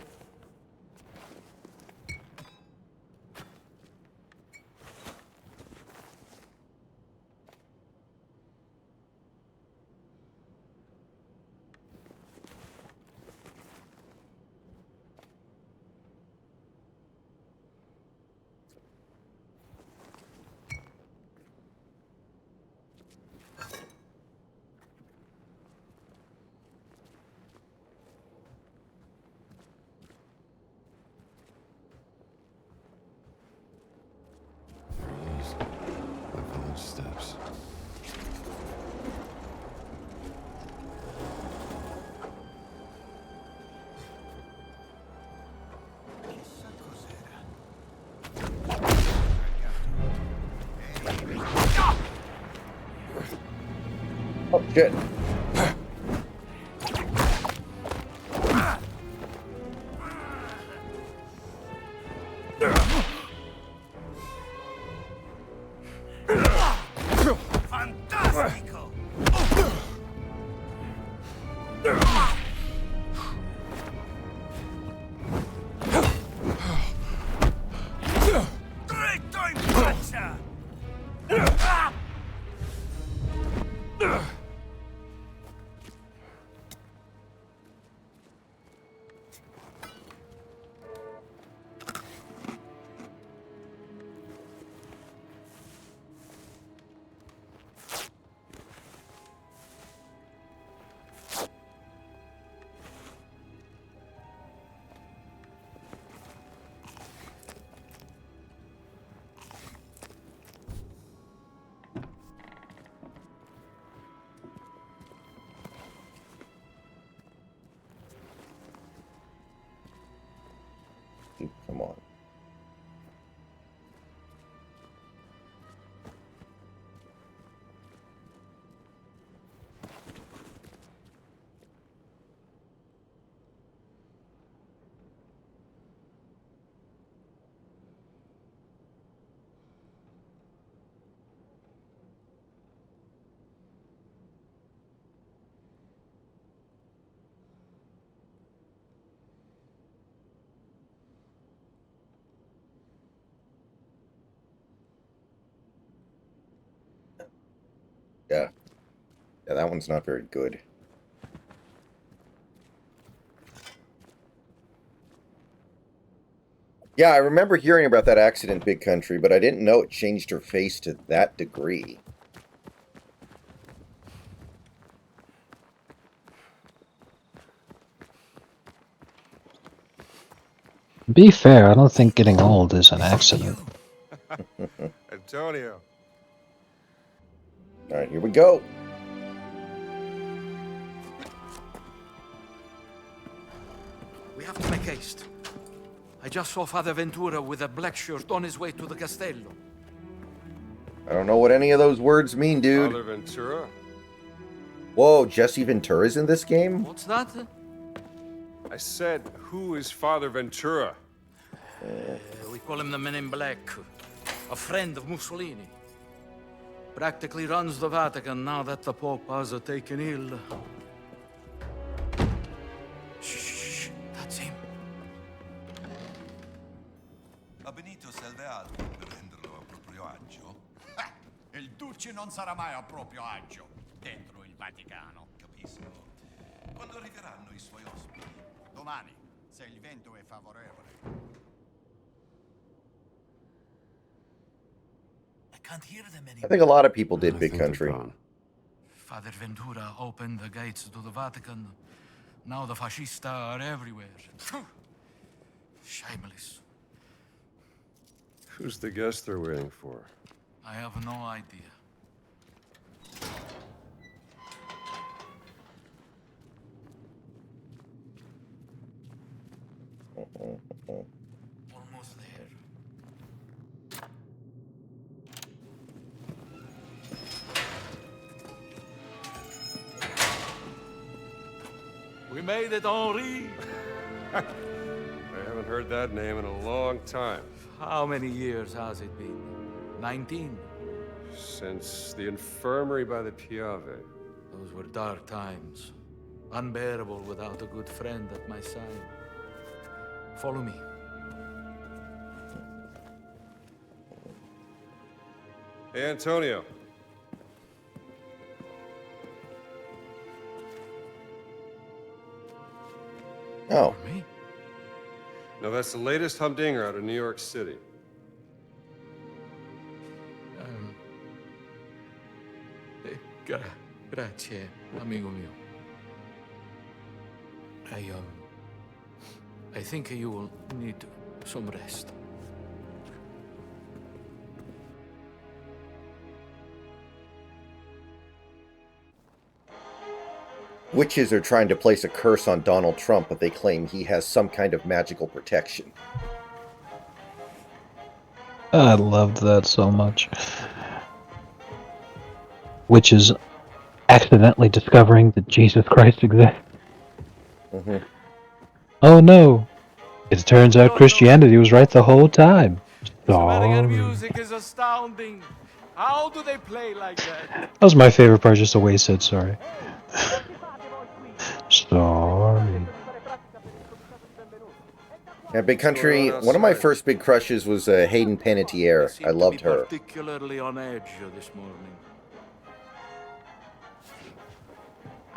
Shit. Fantastico! Dritto in faccia! Come on. Yeah. Yeah, that one's not very good. Yeah, I remember hearing about that accident, Big Country, but I didn't know it changed her face to that degree. Be fair, I don't think getting old is an accident. Antonio. All right, here we go. We have to make haste. I just saw Father Ventura with a black shirt on his way to the Castello. I don't know what any of those words mean, dude. Father Ventura? Whoa, Jesse Ventura's in this game? What's that? I said, who is Father Ventura? We call him the Men in Black. A friend of Mussolini. Practically runs the Vatican now that the Pope has taken ill. Shh, that's him. Ma Benito serve altro per renderlo a proprio agio? Il Duce non sarà mai a proprio agio dentro il Vaticano. Capisco. Quando arriveranno i suoi ospiti? Domani, se il vento è favorevole. I can't hear them anymore. I think a lot of people did I Big think they're Country. gone. Father Ventura opened the gates to the Vatican. Now the fascista are everywhere. Shameless. Who's the guest they're waiting for? I have no idea. Almost there. We made it, Henri! I haven't heard that name in a long time. How many years has it been? 19? Since the infirmary by the Piave. Those were dark times. Unbearable without a good friend at my side. Follow me. Hey, Antonio. Oh, Me? No, that's the latest humdinger out of New York City. Grazie, amigo mio. I think you will need some rest. witches are trying to place a curse on Donald Trump, but they claim he has some kind of magical protection. I loved that so much. Which is accidentally discovering that Jesus Christ exists. Hmm. Oh no! It turns out Christianity was right the whole time. Vatican Sorry. music is astounding. How do they play like that? That was my favorite part, just the way he said sorry. Sorry. Yeah, Big Country. One of my first big crushes was Hayden Panettiere. I loved her. Particularly on edge this morning.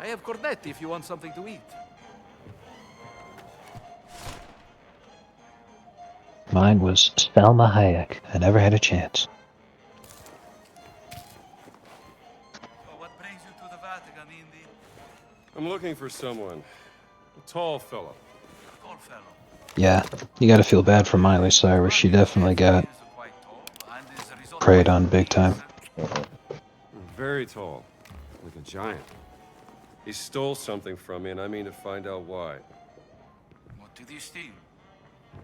I have cornetti if you want something to eat. Mine was Selma Hayek. I never had a chance. What brings you to the Vatican, Indy? I'm looking for someone. A tall fellow. Tall fellow. Yeah, you gotta feel bad for Miley Cyrus. She definitely got preyed on big time. Very tall. Like a giant. He stole something from me, and I mean to find out why. What did he steal?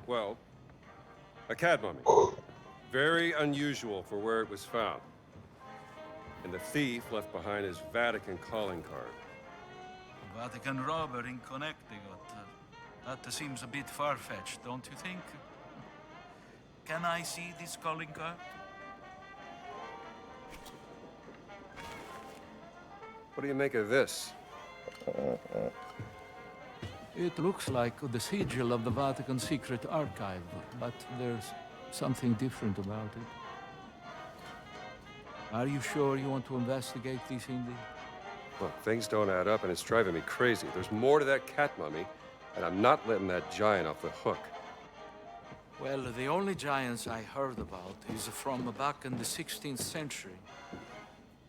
Well, a cat mummy. Very unusual for where it was found. And the thief left behind his Vatican calling card. Vatican robber in Connecticut. That seems a bit far-fetched, don't you think? Can I see this calling card? What do you make of this? It looks like the sigil of the Vatican Secret Archive, but there's something different about it. Are you sure you want to investigate this, Indy? Look, things don't add up, and it's driving me crazy. There's more to that cat mummy, and I'm not letting that giant off the hook. Well, the only giants I heard about is from back in the 16th century.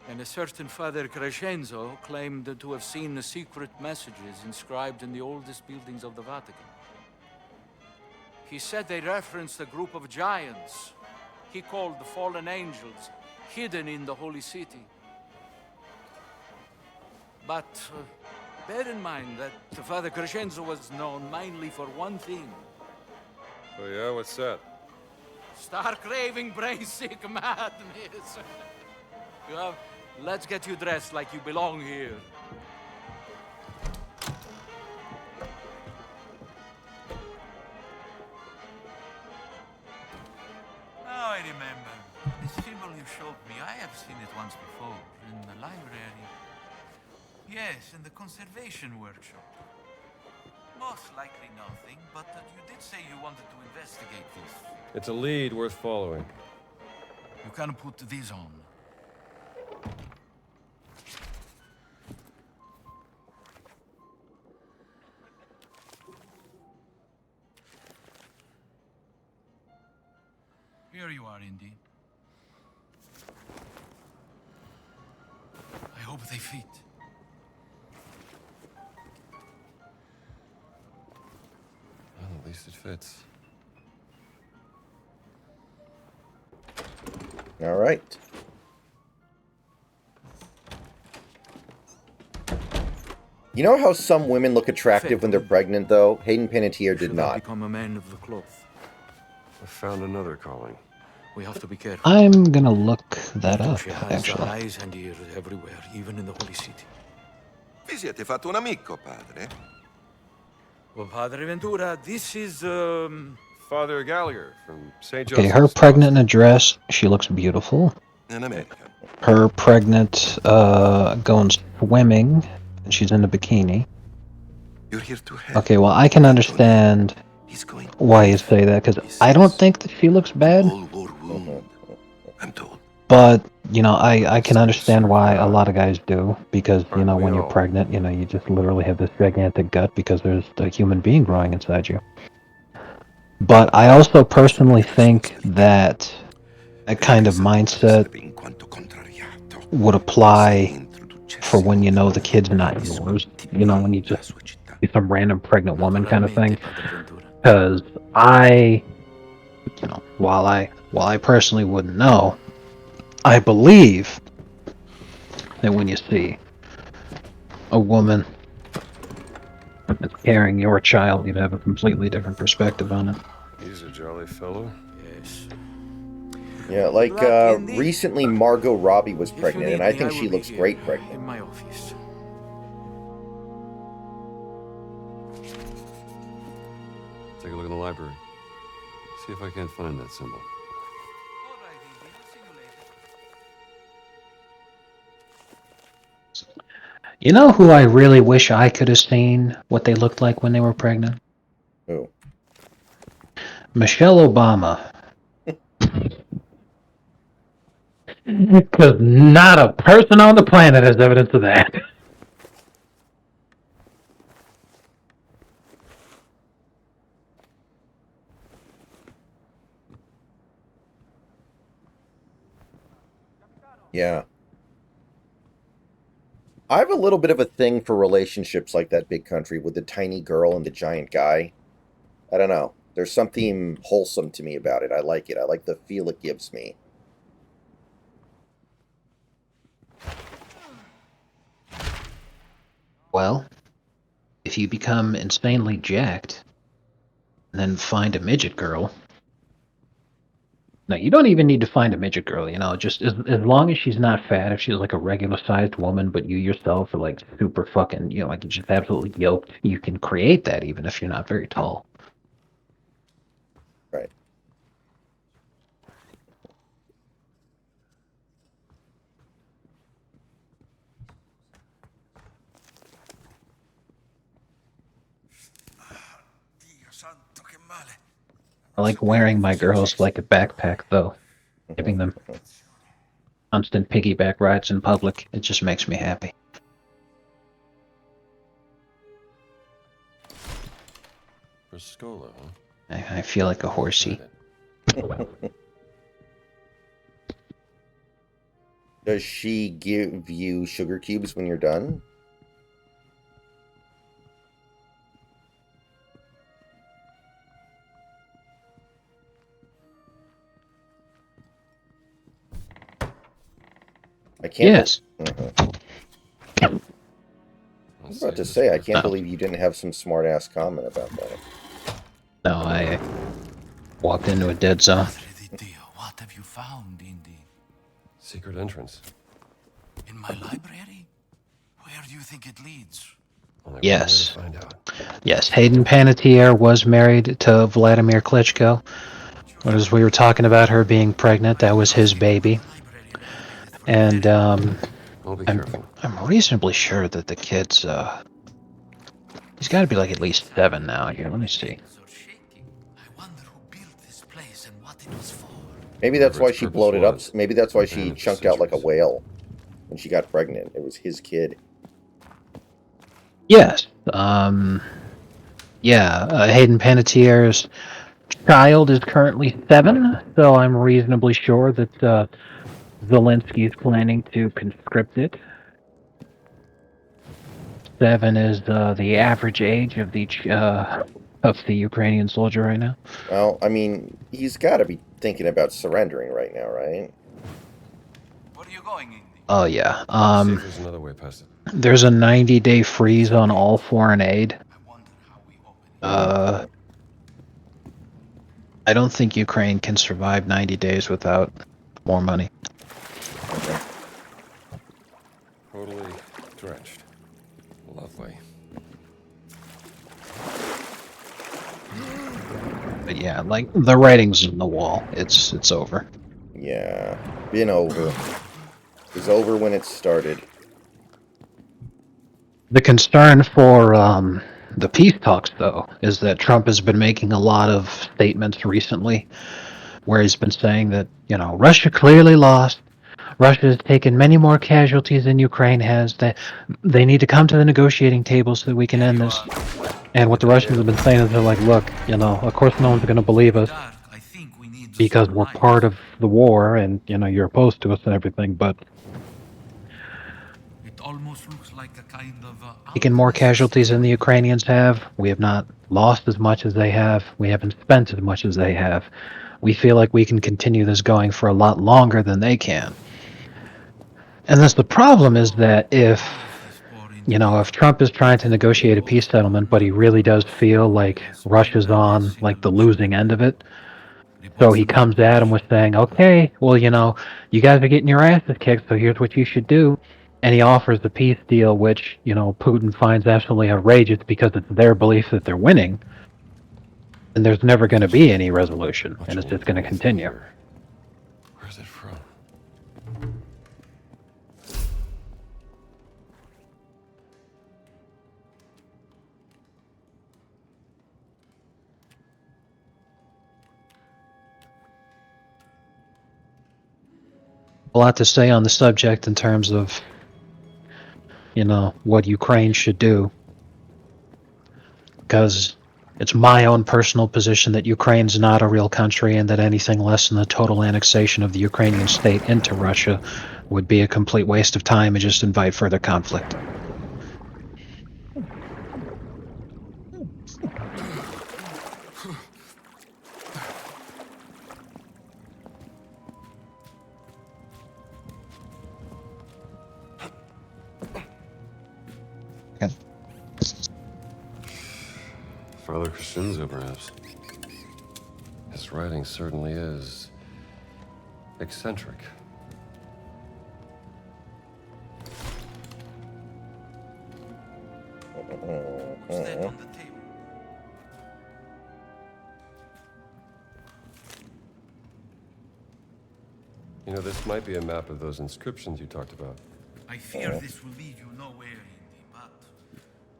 And a certain Father Crescenzo claimed to have seen the secret messages inscribed in the oldest buildings of the Vatican. He said they referenced a group of giants he called the fallen angels, hidden in the holy city. But bear in mind that Father Crescenzo was known mainly for one thing. Oh yeah, what's that? Stark raving, brain-sick madness. Let's get you dressed like you belong here. Now I remember. The symbol you showed me, I have seen it once before, in the library. Yes, in the conservation workshop. Most likely nothing, but you did say you wanted to investigate this. It's a lead worth following. You can put these on. Here you are, Indy. I hope they fit. Well, at least it fits. All right. You know how some women look attractive when they're pregnant, though? Hayden Panettiere did not. Become a man of the cloth. I found another calling. We have to be careful. I'm gonna look that up, She has actually. eyes and ears everywhere, even in the holy city. Vi siete fatto un amico, padre? Well, Padre Ventura, this is, Father Gallagher from St. Okay, Joseph's. her pregnant in a dress, she looks beautiful. In America. Her pregnant, going swimming, and she's in a bikini. You're here to help. Okay, well, I can understand He's going why you say that, because I don't think that she looks bad, all war wound. I'm told. but, you know, I can understand why a lot of guys do, because, you know, when you're all? pregnant, you know, you just literally have this gigantic gut because there's a human being growing inside you. But I also personally think that a kind of mindset would apply for when you know the kid's not yours. You know, when you just see some random pregnant woman kind of thing. Because I, you know, while I personally wouldn't know, I believe that when you see a woman that's carrying your child, you'd have a completely different perspective on it. He's a jolly fellow. Yes. Yeah, like recently Margot Robbie was pregnant, and I think she looks great pregnant. In my office. office. Take a look in the library. See if I can't find that symbol. All right, Indy. I'll see you later. You know who I really wish I could have seen what they looked like when they were pregnant? Who? Michelle Obama. Because not a person on the planet has evidence of that. Yeah. I have a little bit of a thing for relationships like that big country with the tiny girl and the giant guy. I don't know. There's something wholesome to me about it. I like it. I like the feel it gives me. Well, if you become insanely jacked, and then find a midget girl. No, you don't even need to find a midget girl, you know, just as long as she's not fat, if she's like a regular sized woman, but you yourself are like super fucking, you know, like just absolutely yoked, you can create that even if you're not very tall. Right. Dio santo, che male. I like wearing my girls like a backpack, though. Giving them constant piggyback rides in public. It just makes me happy. Friscola, huh? I feel like a horsey. Does she give you sugar cubes when you're done? I can't. Yes. I was about to say, I can't believe you didn't have some smart-ass comment about that. No, I walked into a dead zone. What have you found, Indy? Secret entrance. In my library? Where do you think it leads? Only one way Yes. to find out. Yes, Hayden Panettiere was married to Vladimir Klitschko. As we were talking about her being pregnant, that was his baby. And I'll be careful. I'm reasonably sure that the kid's he's got to be like at least 7 now. Here, let me see. I wonder who built this place and what it was for. Maybe that's why she Whatever its blowed it up. purpose was, Maybe that's why it she vanished chunked out like a centuries. whale when she got pregnant. It was his kid. Yes. Hayden Panettiere's child is currently 7, so I'm reasonably sure that Zelensky is planning to conscript it. 7 is the average age of the Ukrainian soldier right now. Well, I mean, he's got to be thinking about surrendering right now, right? Where are you going, Indy? Oh yeah. See if there's another way past it. There's a 90-day freeze on all foreign aid. I wonder how we open it. I don't think Ukraine can survive 90 days without more money. Totally drenched. Lovely. But yeah, like the writing's on the wall. It's over. Yeah, been over. It was over when it started. The concern for the peace talks, though, is that Trump has been making a lot of statements recently where he's been saying that, you know, Russia clearly lost. Russia has taken many more casualties than Ukraine has. That they need to come to the negotiating table so that we can end this. And what the Russians have been saying is they're like, look, you know, of course no one's going to believe us I think we need because we're part of the war and, you know, you're opposed to us and everything, but It almost looks like a kind of taken more casualties than the Ukrainians have. We have not lost as much as they have. We haven't spent as much as they have. We feel like we can continue this going for a lot longer than they can. And that's the problem is that if Trump is trying to negotiate a peace settlement, but he really does feel like Russia's on like the losing end of it, so he comes at him with saying, okay, well, you know, you guys are getting your asses kicked, so here's what you should do. and he offers the peace deal, which, Putin finds absolutely outrageous because it's their belief that they're winning, and there's never going to be any resolution, and it's just going to continue. Where's it from? A lot to say on the subject in terms of, what Ukraine should do. Because it's my own personal position that Ukraine's not a real country and that anything less than the total annexation of the Ukrainian state into Russia would be a complete waste of time and just invite further conflict. Father Crescenzo, perhaps. His writing certainly is eccentric. What's that on the table? This might be a map of those inscriptions you talked about. I fear this will lead you nowhere, Indy, but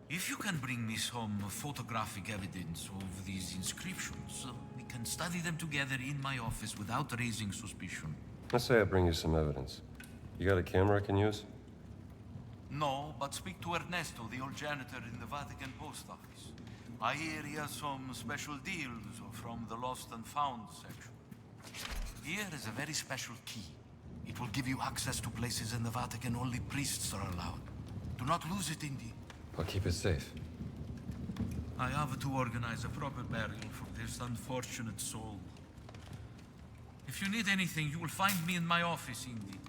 if you can bring me some photographic evidence of these inscriptions, we can study them together in my office without raising suspicion. Let's say I bring you some evidence. You got a camera I can use? No, but speak to Ernesto, the old janitor in the Vatican post office. I hear he has some special deals from the lost and found section. Here is a very special key. It will give you access to places in the Vatican only priests are allowed. Do not lose it, Indy. I'll keep it safe. I have to organize a proper burial for this unfortunate soul. If you need anything, you will find me in my office, Indy.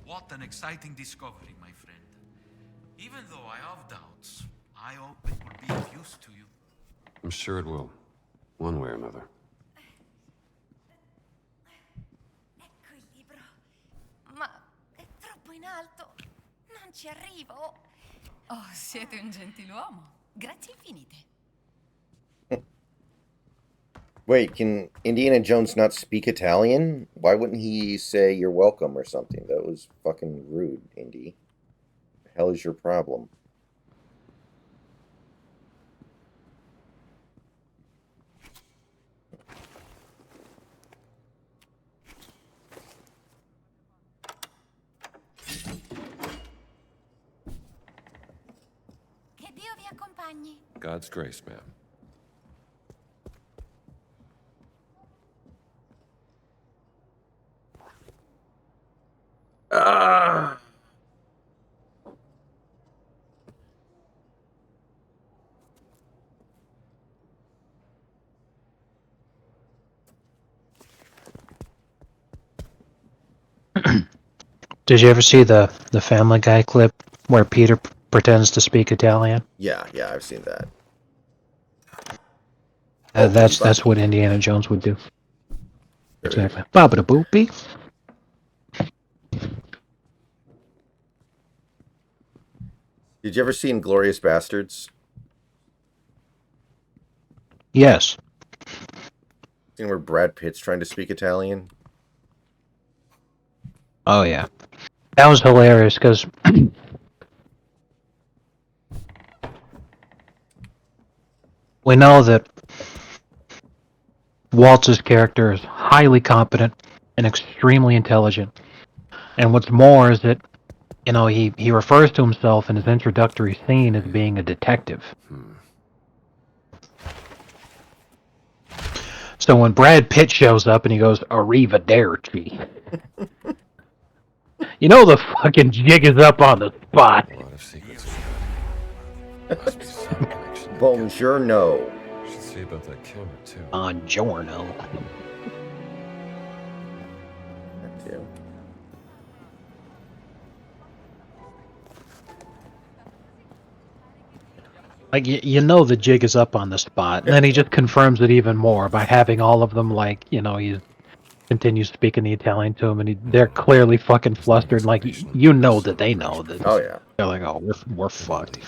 What an exciting discovery, my friend. Even though I have doubts, I hope it will be of use to you. I'm sure it will. One way or another. Ecco il libro. Ma è troppo in alto. Non ci arrivo. Oh, siete un gentiluomo. Grazie infinite. Wait, can Indiana Jones not speak Italian? Why wouldn't he say you're welcome or something? That was fucking rude, Indy. The hell is your problem? Che Dio vi accompagni. God's grace, ma'am. Did you ever see the Family Guy clip where Peter pretends to speak Italian? Yeah, I've seen that. That's what Indiana Jones would do. Exactly. Baba da boopy. Did you ever see Inglourious Bastards? Yes. Seen where Brad Pitt's trying to speak Italian? Oh yeah. That was hilarious because we know that Waltz's character is highly competent and extremely intelligent. And what's more is that, he refers to himself in his introductory scene as being a detective. So when Brad Pitt shows up and he goes, "Arrivederci," You know the fucking jig is up on the spot. A lot of secrets. Must be some connection. Buongiorno. Should see about that camera too. Buongiorno. That too. Like, you know the jig is up on the spot. And then he just confirms it even more by having all of them, like, you know, he continues speaking the Italian to him, and they're clearly fucking flustered. Like, you know that they know that. Oh, yeah. They're like, oh, we're fucked.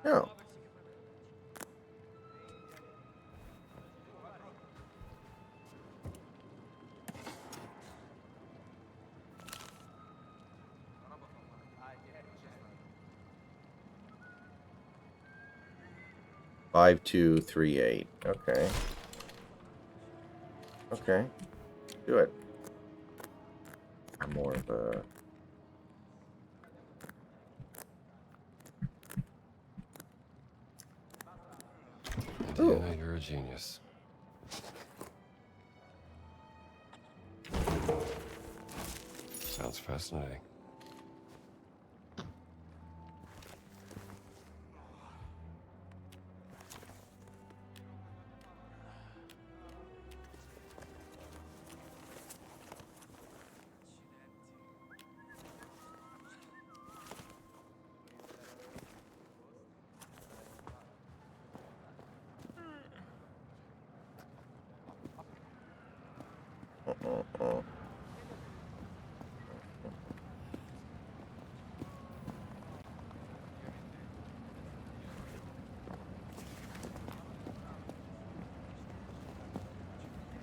Oh. Five, 2, 3, 8. Okay. Okay. Do it. I'm more of a... Indiana, you're a genius. Sounds fascinating.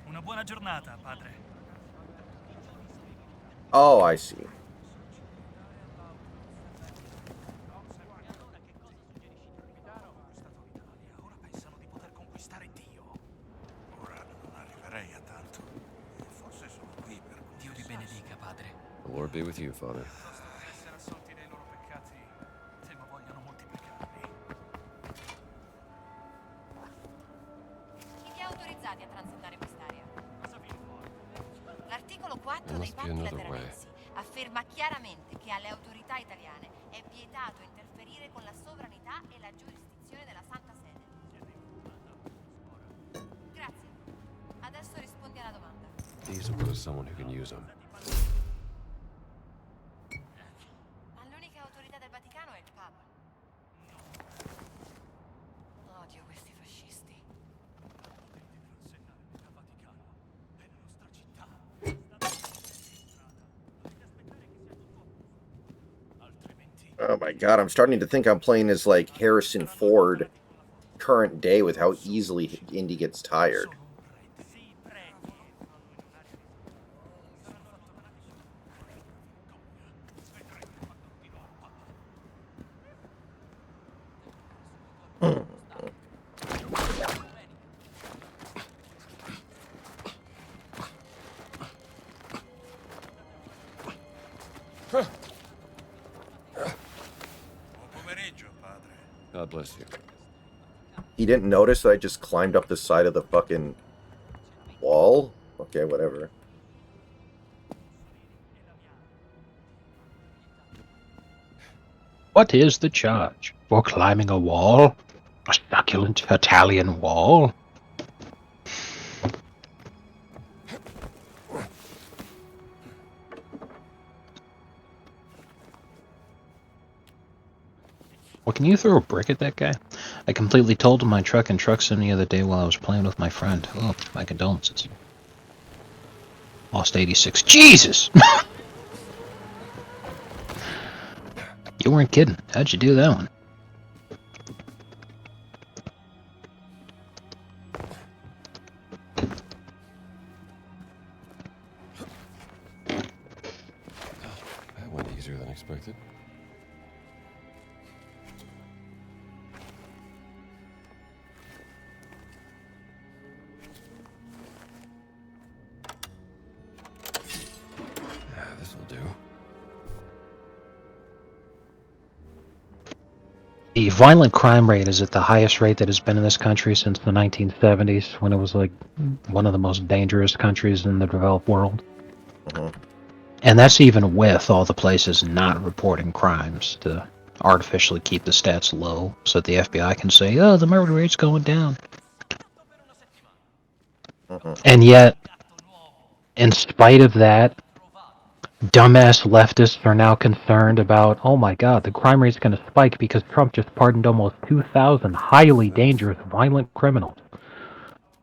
Una buona giornata, padre. Oh, I see. Ora pensano di poter conquistare Dio. Ora non arriverei a tanto. Forse sono qui per Dio li benedica, padre. The Lord be with you, Father. Essere assolti dei loro peccati, temo vogliano moltiplicarli. Chi vi ha autorizzati a transitare quest'area? L'articolo 4 There dei must be patti another way. lateranensi afferma chiaramente che alle autorità italiane è vietato interferire con la sovranità e la giurisdizione della Santa Sede. Grazie. Adesso rispondi alla domanda. These will go to someone who can use them. Ma l'unica autorità del Vaticano è il Papa. Odio questi fascisti. Oh my god, I'm starting to think I'm playing as, like, Harrison Ford current day with how easily Indy gets tired. God bless you. He didn't notice that I just climbed up the side of the fucking wall? Okay, whatever. What is the charge for climbing a wall? A succulent Italian wall? Well, can you throw a brick at that guy? I completely totaled my truck and truck sim the other day while I was playing with my friend. Oh, my condolences. Lost 86. Jesus! You weren't kidding. How'd you do that one? That went easier than expected. violent crime rate is at the highest rate that has been in this country since the 1970s, when it was like one of the most dangerous countries in the developed world. And that's even with all the places not reporting crimes to artificially keep the stats low so that the FBI can say, oh, the murder rate's going down. And yet, in spite of that, dumbass leftists are now concerned about, oh my god, the crime rate's going to spike because Trump just pardoned almost 2,000 highly dangerous, violent criminals.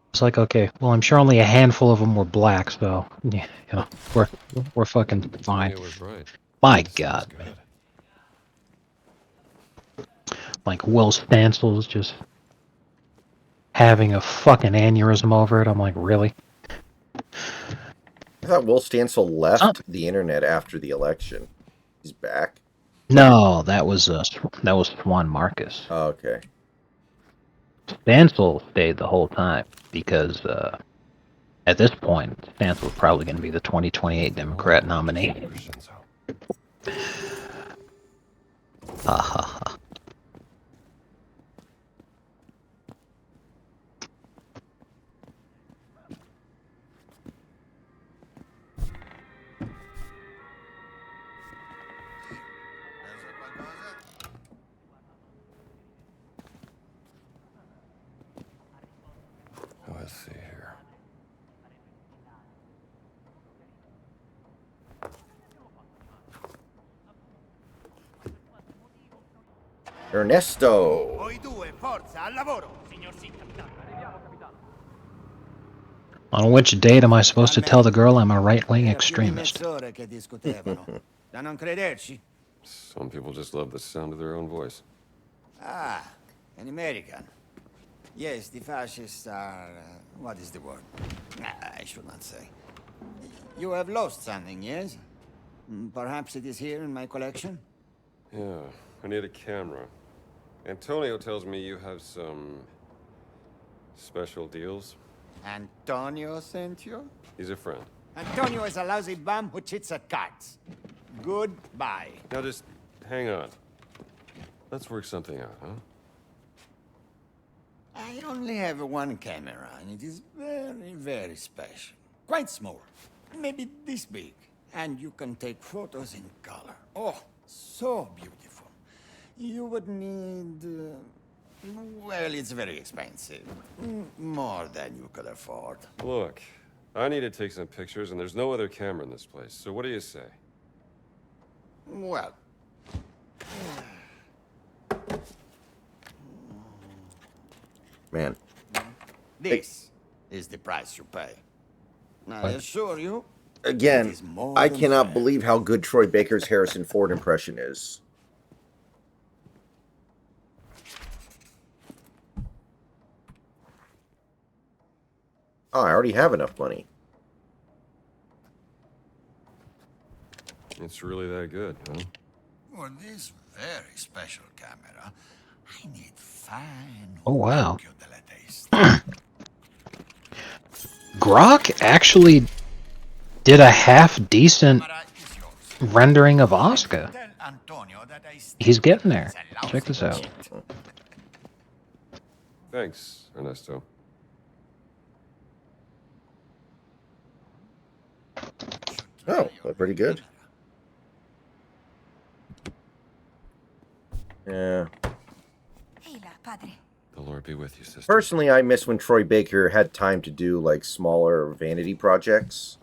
It's like, okay, well, I'm sure only a handful of them were black, so, yeah, you know, we're fucking fine. Was right. My god, man. Like, Will Stansel's just having a fucking aneurysm over it. I'm like, really? I thought Will Stansel left the internet after the election. He's back. No, that was Swan Marcus. Oh, okay. Stansel stayed the whole time because at this point, Stansel was probably going to be the 2028 Democrat nominee. Ha ha ha. Let's see here. Ernesto. Voi due, forza, al lavoro! On which date am I supposed to tell the girl I'm a right-wing extremist? Da non crederci? Some people just love the sound of their own voice. Ah, an American. Yes, the fascists are... what is the word? I should not say. You have lost something, yes? Perhaps it is here in my collection? Yeah, I need a camera. Antonio tells me you have some special deals. Antonio sent you? He's a friend. Antonio is a lousy bum who cheats at cards. Goodbye. Now just hang on. Let's work something out, huh? I only have one camera, and it is very, very special. Quite small. Maybe this big. And you can take photos in color. Oh, so beautiful. You would need... well, it's very expensive. More than you could afford. Look, I need to take some pictures, and there's no other camera in this place. So what do you say? Well... Man. This is the price you pay. I assure you... Again, I cannot believe how good Troy Baker's Harrison Ford impression is. Oh, I already have enough money. It's really that good, huh? For this very special camera, I need fine... Oh, wow. Grok actually did a half-decent rendering of Oscar. He's getting there. Check this out. Thanks, Ernesto. Oh, that's pretty good. Yeah. The Lord be with you, sister. Personally, I miss when Troy Baker had time to do like smaller vanity projects.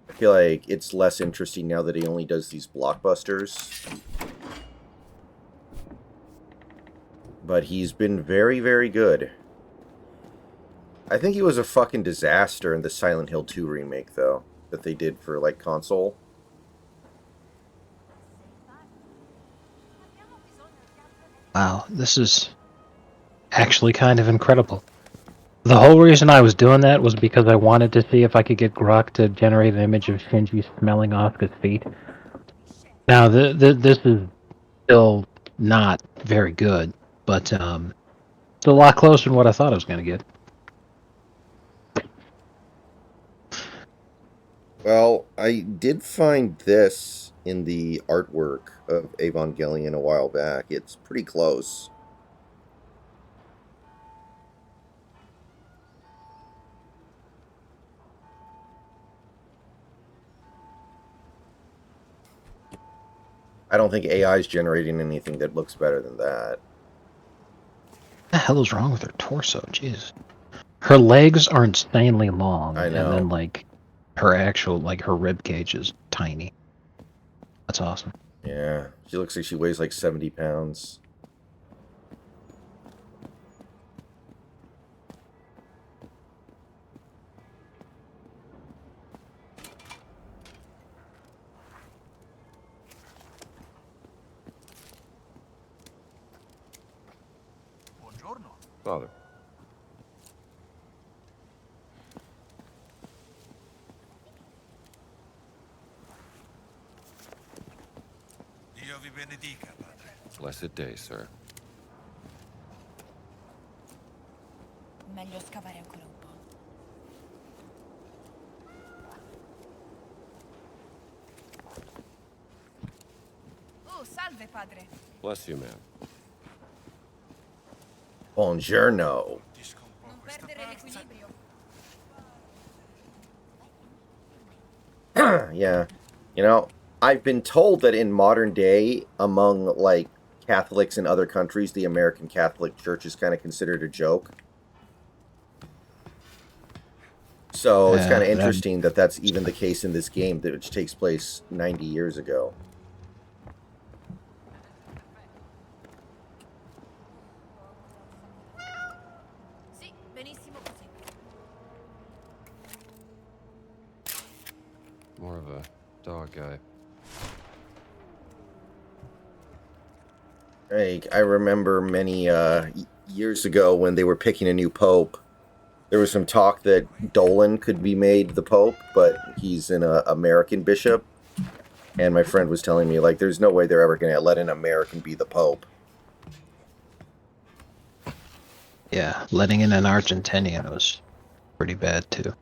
I feel like it's less interesting now that he only does these blockbusters. But he's been very, very good. I think he was a fucking disaster in the Silent Hill 2 remake, though, that they did for, like, console. Wow, this is actually kind of incredible. The whole reason I was doing that was because I wanted to see if I could get Grok to generate an image of Shinji smelling Asuka's feet. Now, this is still not very good, but it's a lot closer than what I thought I was going to get. Well, I did find this in the artwork of Evangelion a while back. It's pretty close. I don't think AI is generating anything that looks better than that. What the hell is wrong with her torso? Jeez. Her legs are insanely long. I know. And then, like, her actual, like, her rib cage is tiny. That's awesome. Yeah, she looks like she weighs like 70 pounds. Father. Dio vi benedica, padre. Blessed day, sir. Meglio scavare ancora un po'. Oh, salve, padre. Bless you, man. Buongiorno. Non perdere l'equilibrio. Yeah. You know, I've been told that in modern day, among, like, Catholics in other countries, the American Catholic Church is kind of considered a joke. So it's kind of interesting that that's even the case in this game, that which takes place 90 years ago. Sì, benissimo così. More of a dog guy. I remember many years ago when they were picking a new pope, there was some talk that Dolan could be made the pope, but he's an American bishop. And my friend was telling me, like, there's no way they're ever going to let an American be the pope. Yeah, letting in an Argentinian was pretty bad, too.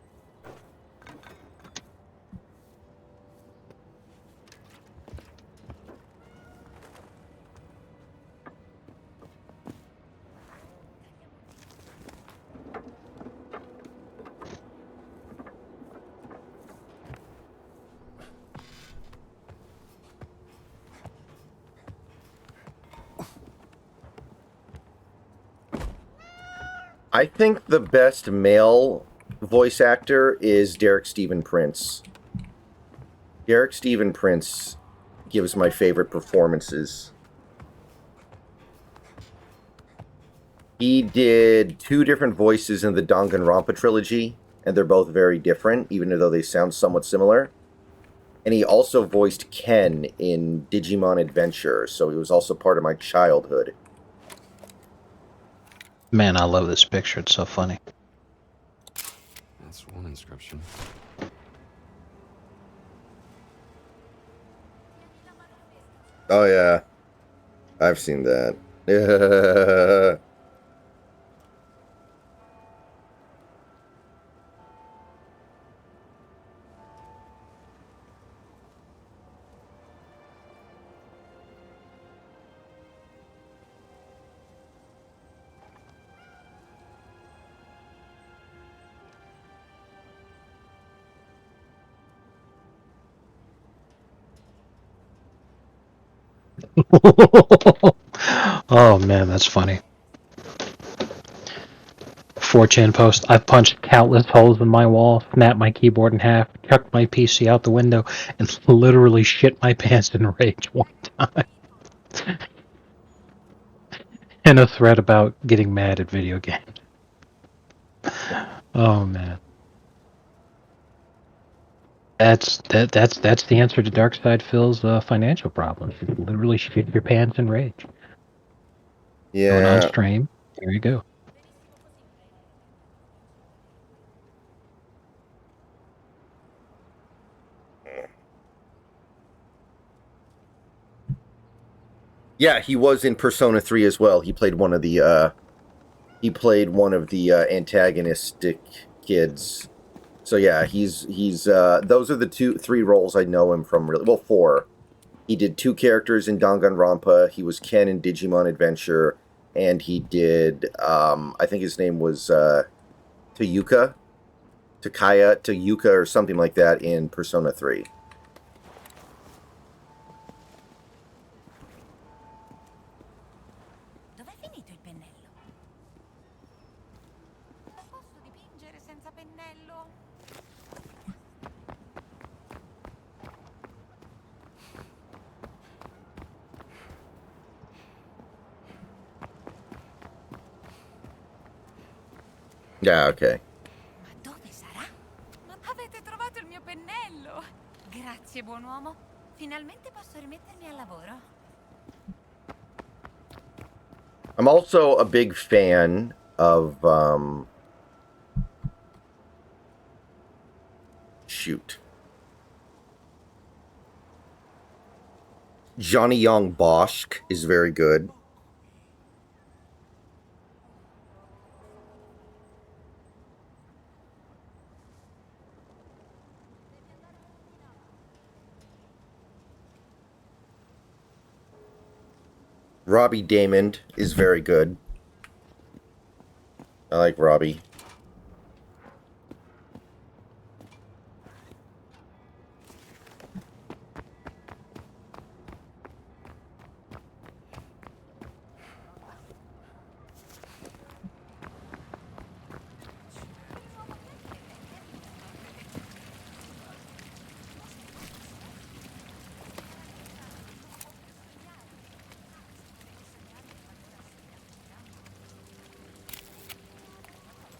I think the best male voice actor is Derek Stephen Prince. Derek Stephen Prince gives my favorite performances. He did 2 different voices in the Danganronpa trilogy, and they're both very different, even though they sound somewhat similar. And he also voiced Ken in Digimon Adventure, so he was also part of my childhood. Man, I love this picture. It's so funny. That's one inscription. Oh, yeah. I've seen that. Oh man, that's funny. 4chan post. I've punched countless holes in my wall, snapped my keyboard in half, chucked my PC out the window, and literally shit my pants in rage one time. In a thread about getting mad at video games. Oh man. That's the answer to Darkside Phil's financial problems. You literally shit your pants in rage. Going on Yeah. stream. There you go. Yeah, he was in Persona 3 as well. He played one of the antagonistic kids. So yeah, he's those are the 3 roles I know him from, really. Well, 4. He did 2 characters in Danganronpa. He was Ken in Digimon Adventure, and he did, I think his name was Takaya, or something like that in Persona 3. Dov'è finito il pennello? Non posso dipingere senza pennello. Yeah, okay. Ma dove sarà? Ma avete trovato il mio pennello? Grazie, buon uomo. Finalmente posso rimettermi al lavoro. I'm also a big fan of, shoot. Johnny Young Bosch is very good. Robbie Damon is very good. I like Robbie.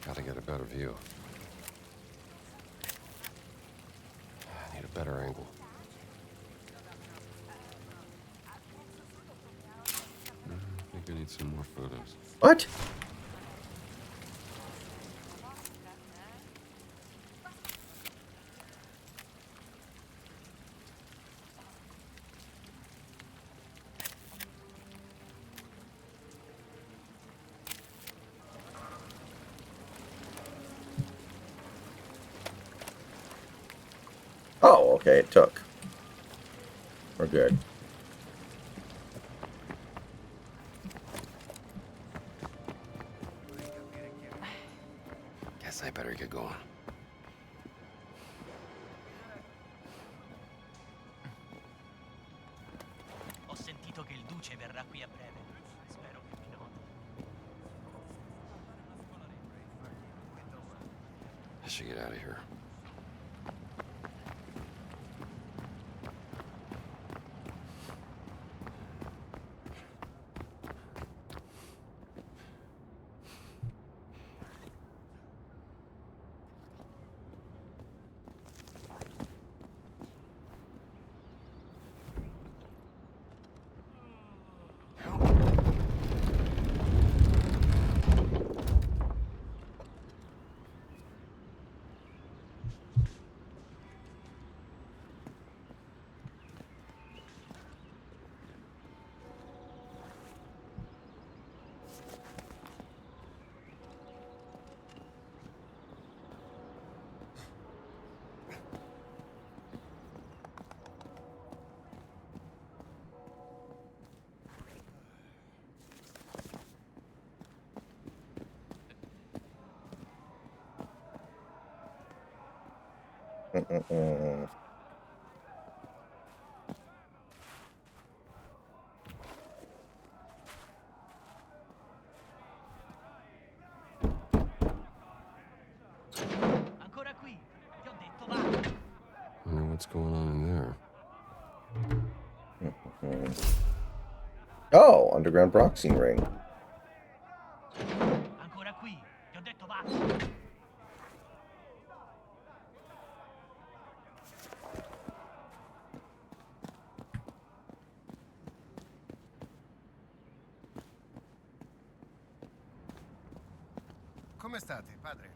Gotta get a better view. I need a better angle. I think I need some more photos. What? Oh, okay, it took. We're good. Guess I better get going. Ho sentito che il duce verrà qui a breve. Spero che mi noti. I should get out of here. Ancora qui. Ti ho detto va. Wonder what's going on in there. Oh, underground boxing ring. Ancora qui. Ti ho detto va. Come state, padre?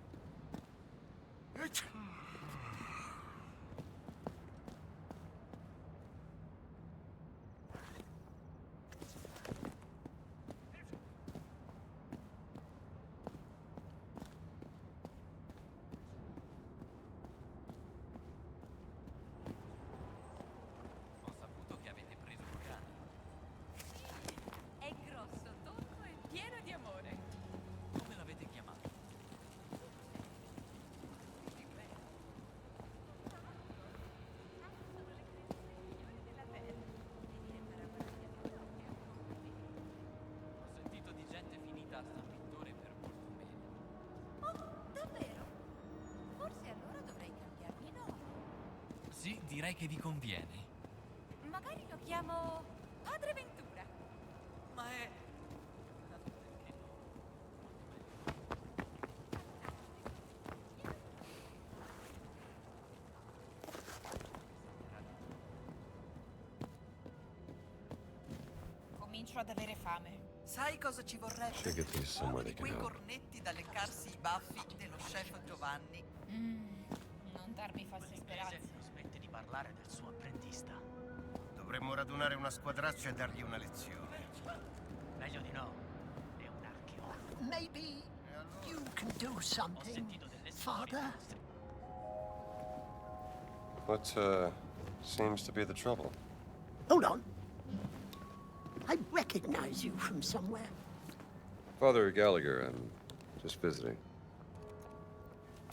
Ho saputo che avete direi che vi conviene. Magari lo chiamo Padre Ventura. Ma è... Comincio ad avere fame. Sai cosa ci vorrebbe? Should get these somewhere they can Quei help. cornetti da leccarsi i baffi dello chef Giovanni. Non darmi false speranze. Non smette di parlare del suo apprendista. Dovremmo radunare una squadraccia e dargli una lezione. Meglio di no. È un archeologo. Maybe you can do something, Father? What, seems to be the trouble? Hold on. I recognize you from somewhere. Father Gallagher, I'm just visiting.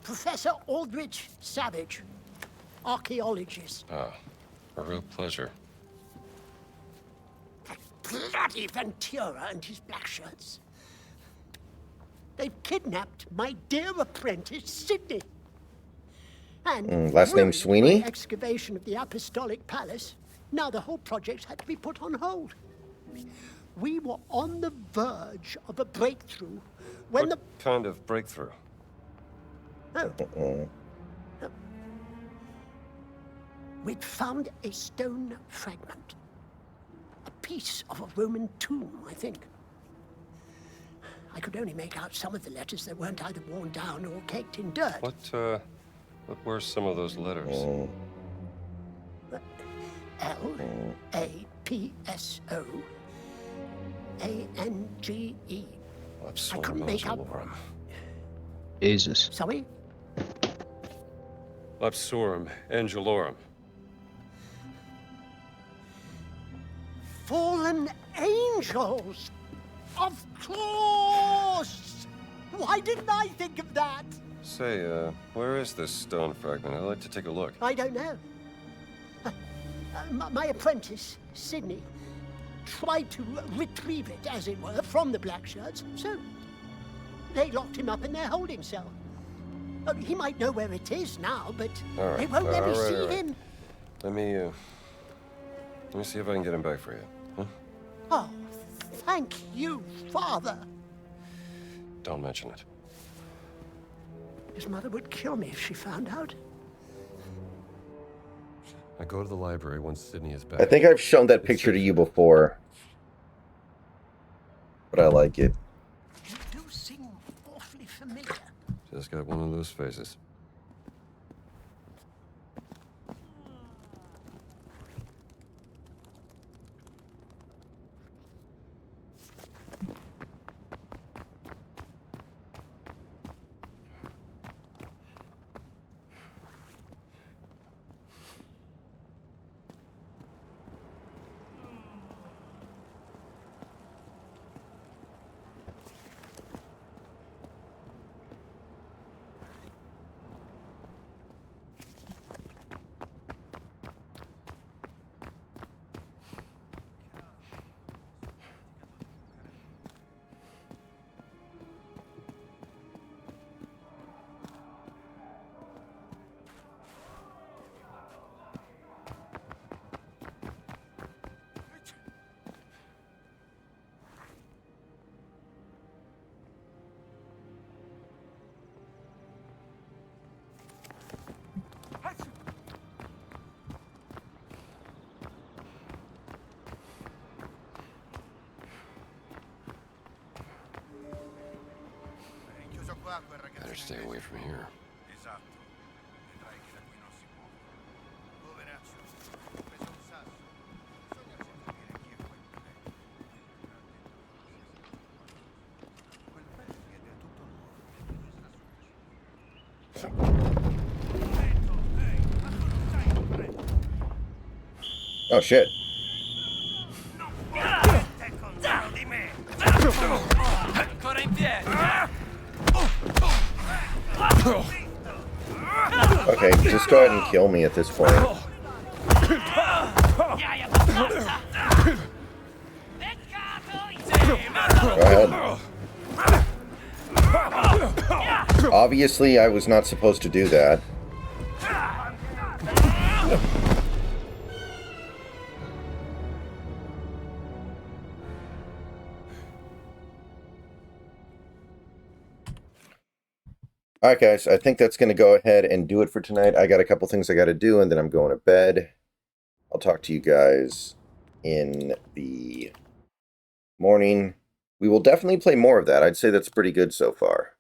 Professor Aldrich Savage, archaeologist. Ah, a real pleasure. That bloody Ventura and his black shirts. They've kidnapped my dear apprentice, Sidney. And last name ruined Sweeney? my excavation of the Apostolic Palace. Now the whole project had to be put on hold. We were on the verge of a breakthrough when What kind of breakthrough? We'd found a stone fragment. A piece of a Roman tomb, I think. I could only make out some of the letters that weren't either worn down or caked in dirt. What were some of those letters? L-A-P-S-O A-N-G-E. I couldn't make out... Jesus. Sorry? Lapsorum Angelorum. Fallen angels! Of course! Why didn't I think of that? Say, where is this stone fragment? I'd like to take a look. I don't know. My apprentice, Sidney, tried to retrieve it, as it were, from the black shirts, so they locked him up in their holding cell. He might know where it is now, but they won't let me see him. Let me see if I can get him back for you. Huh? Oh, thank you, Father. Don't mention it. His mother would kill me if she found out. I go to the library once Sydney is back. I think I've shown that picture to you before, but I like it. You do seem awfully familiar. Just got one of those faces. Better stay away from here. Esatto. Vedrai che da qui non si muove. Poveraccio. Ho preso un sasso. Bisogna capire chi è quel pezzo. Quel pezzo chiede a tutto il mondo. Oh shit. Ancora in piedi! Okay, just go ahead and kill me at this point. Go ahead. Obviously, I was not supposed to do that. All right, guys, I think that's going to go ahead and do it for tonight. I got a couple things I got to do, and then I'm going to bed. I'll talk to you guys in the morning. We will definitely play more of that. I'd say that's pretty good so far.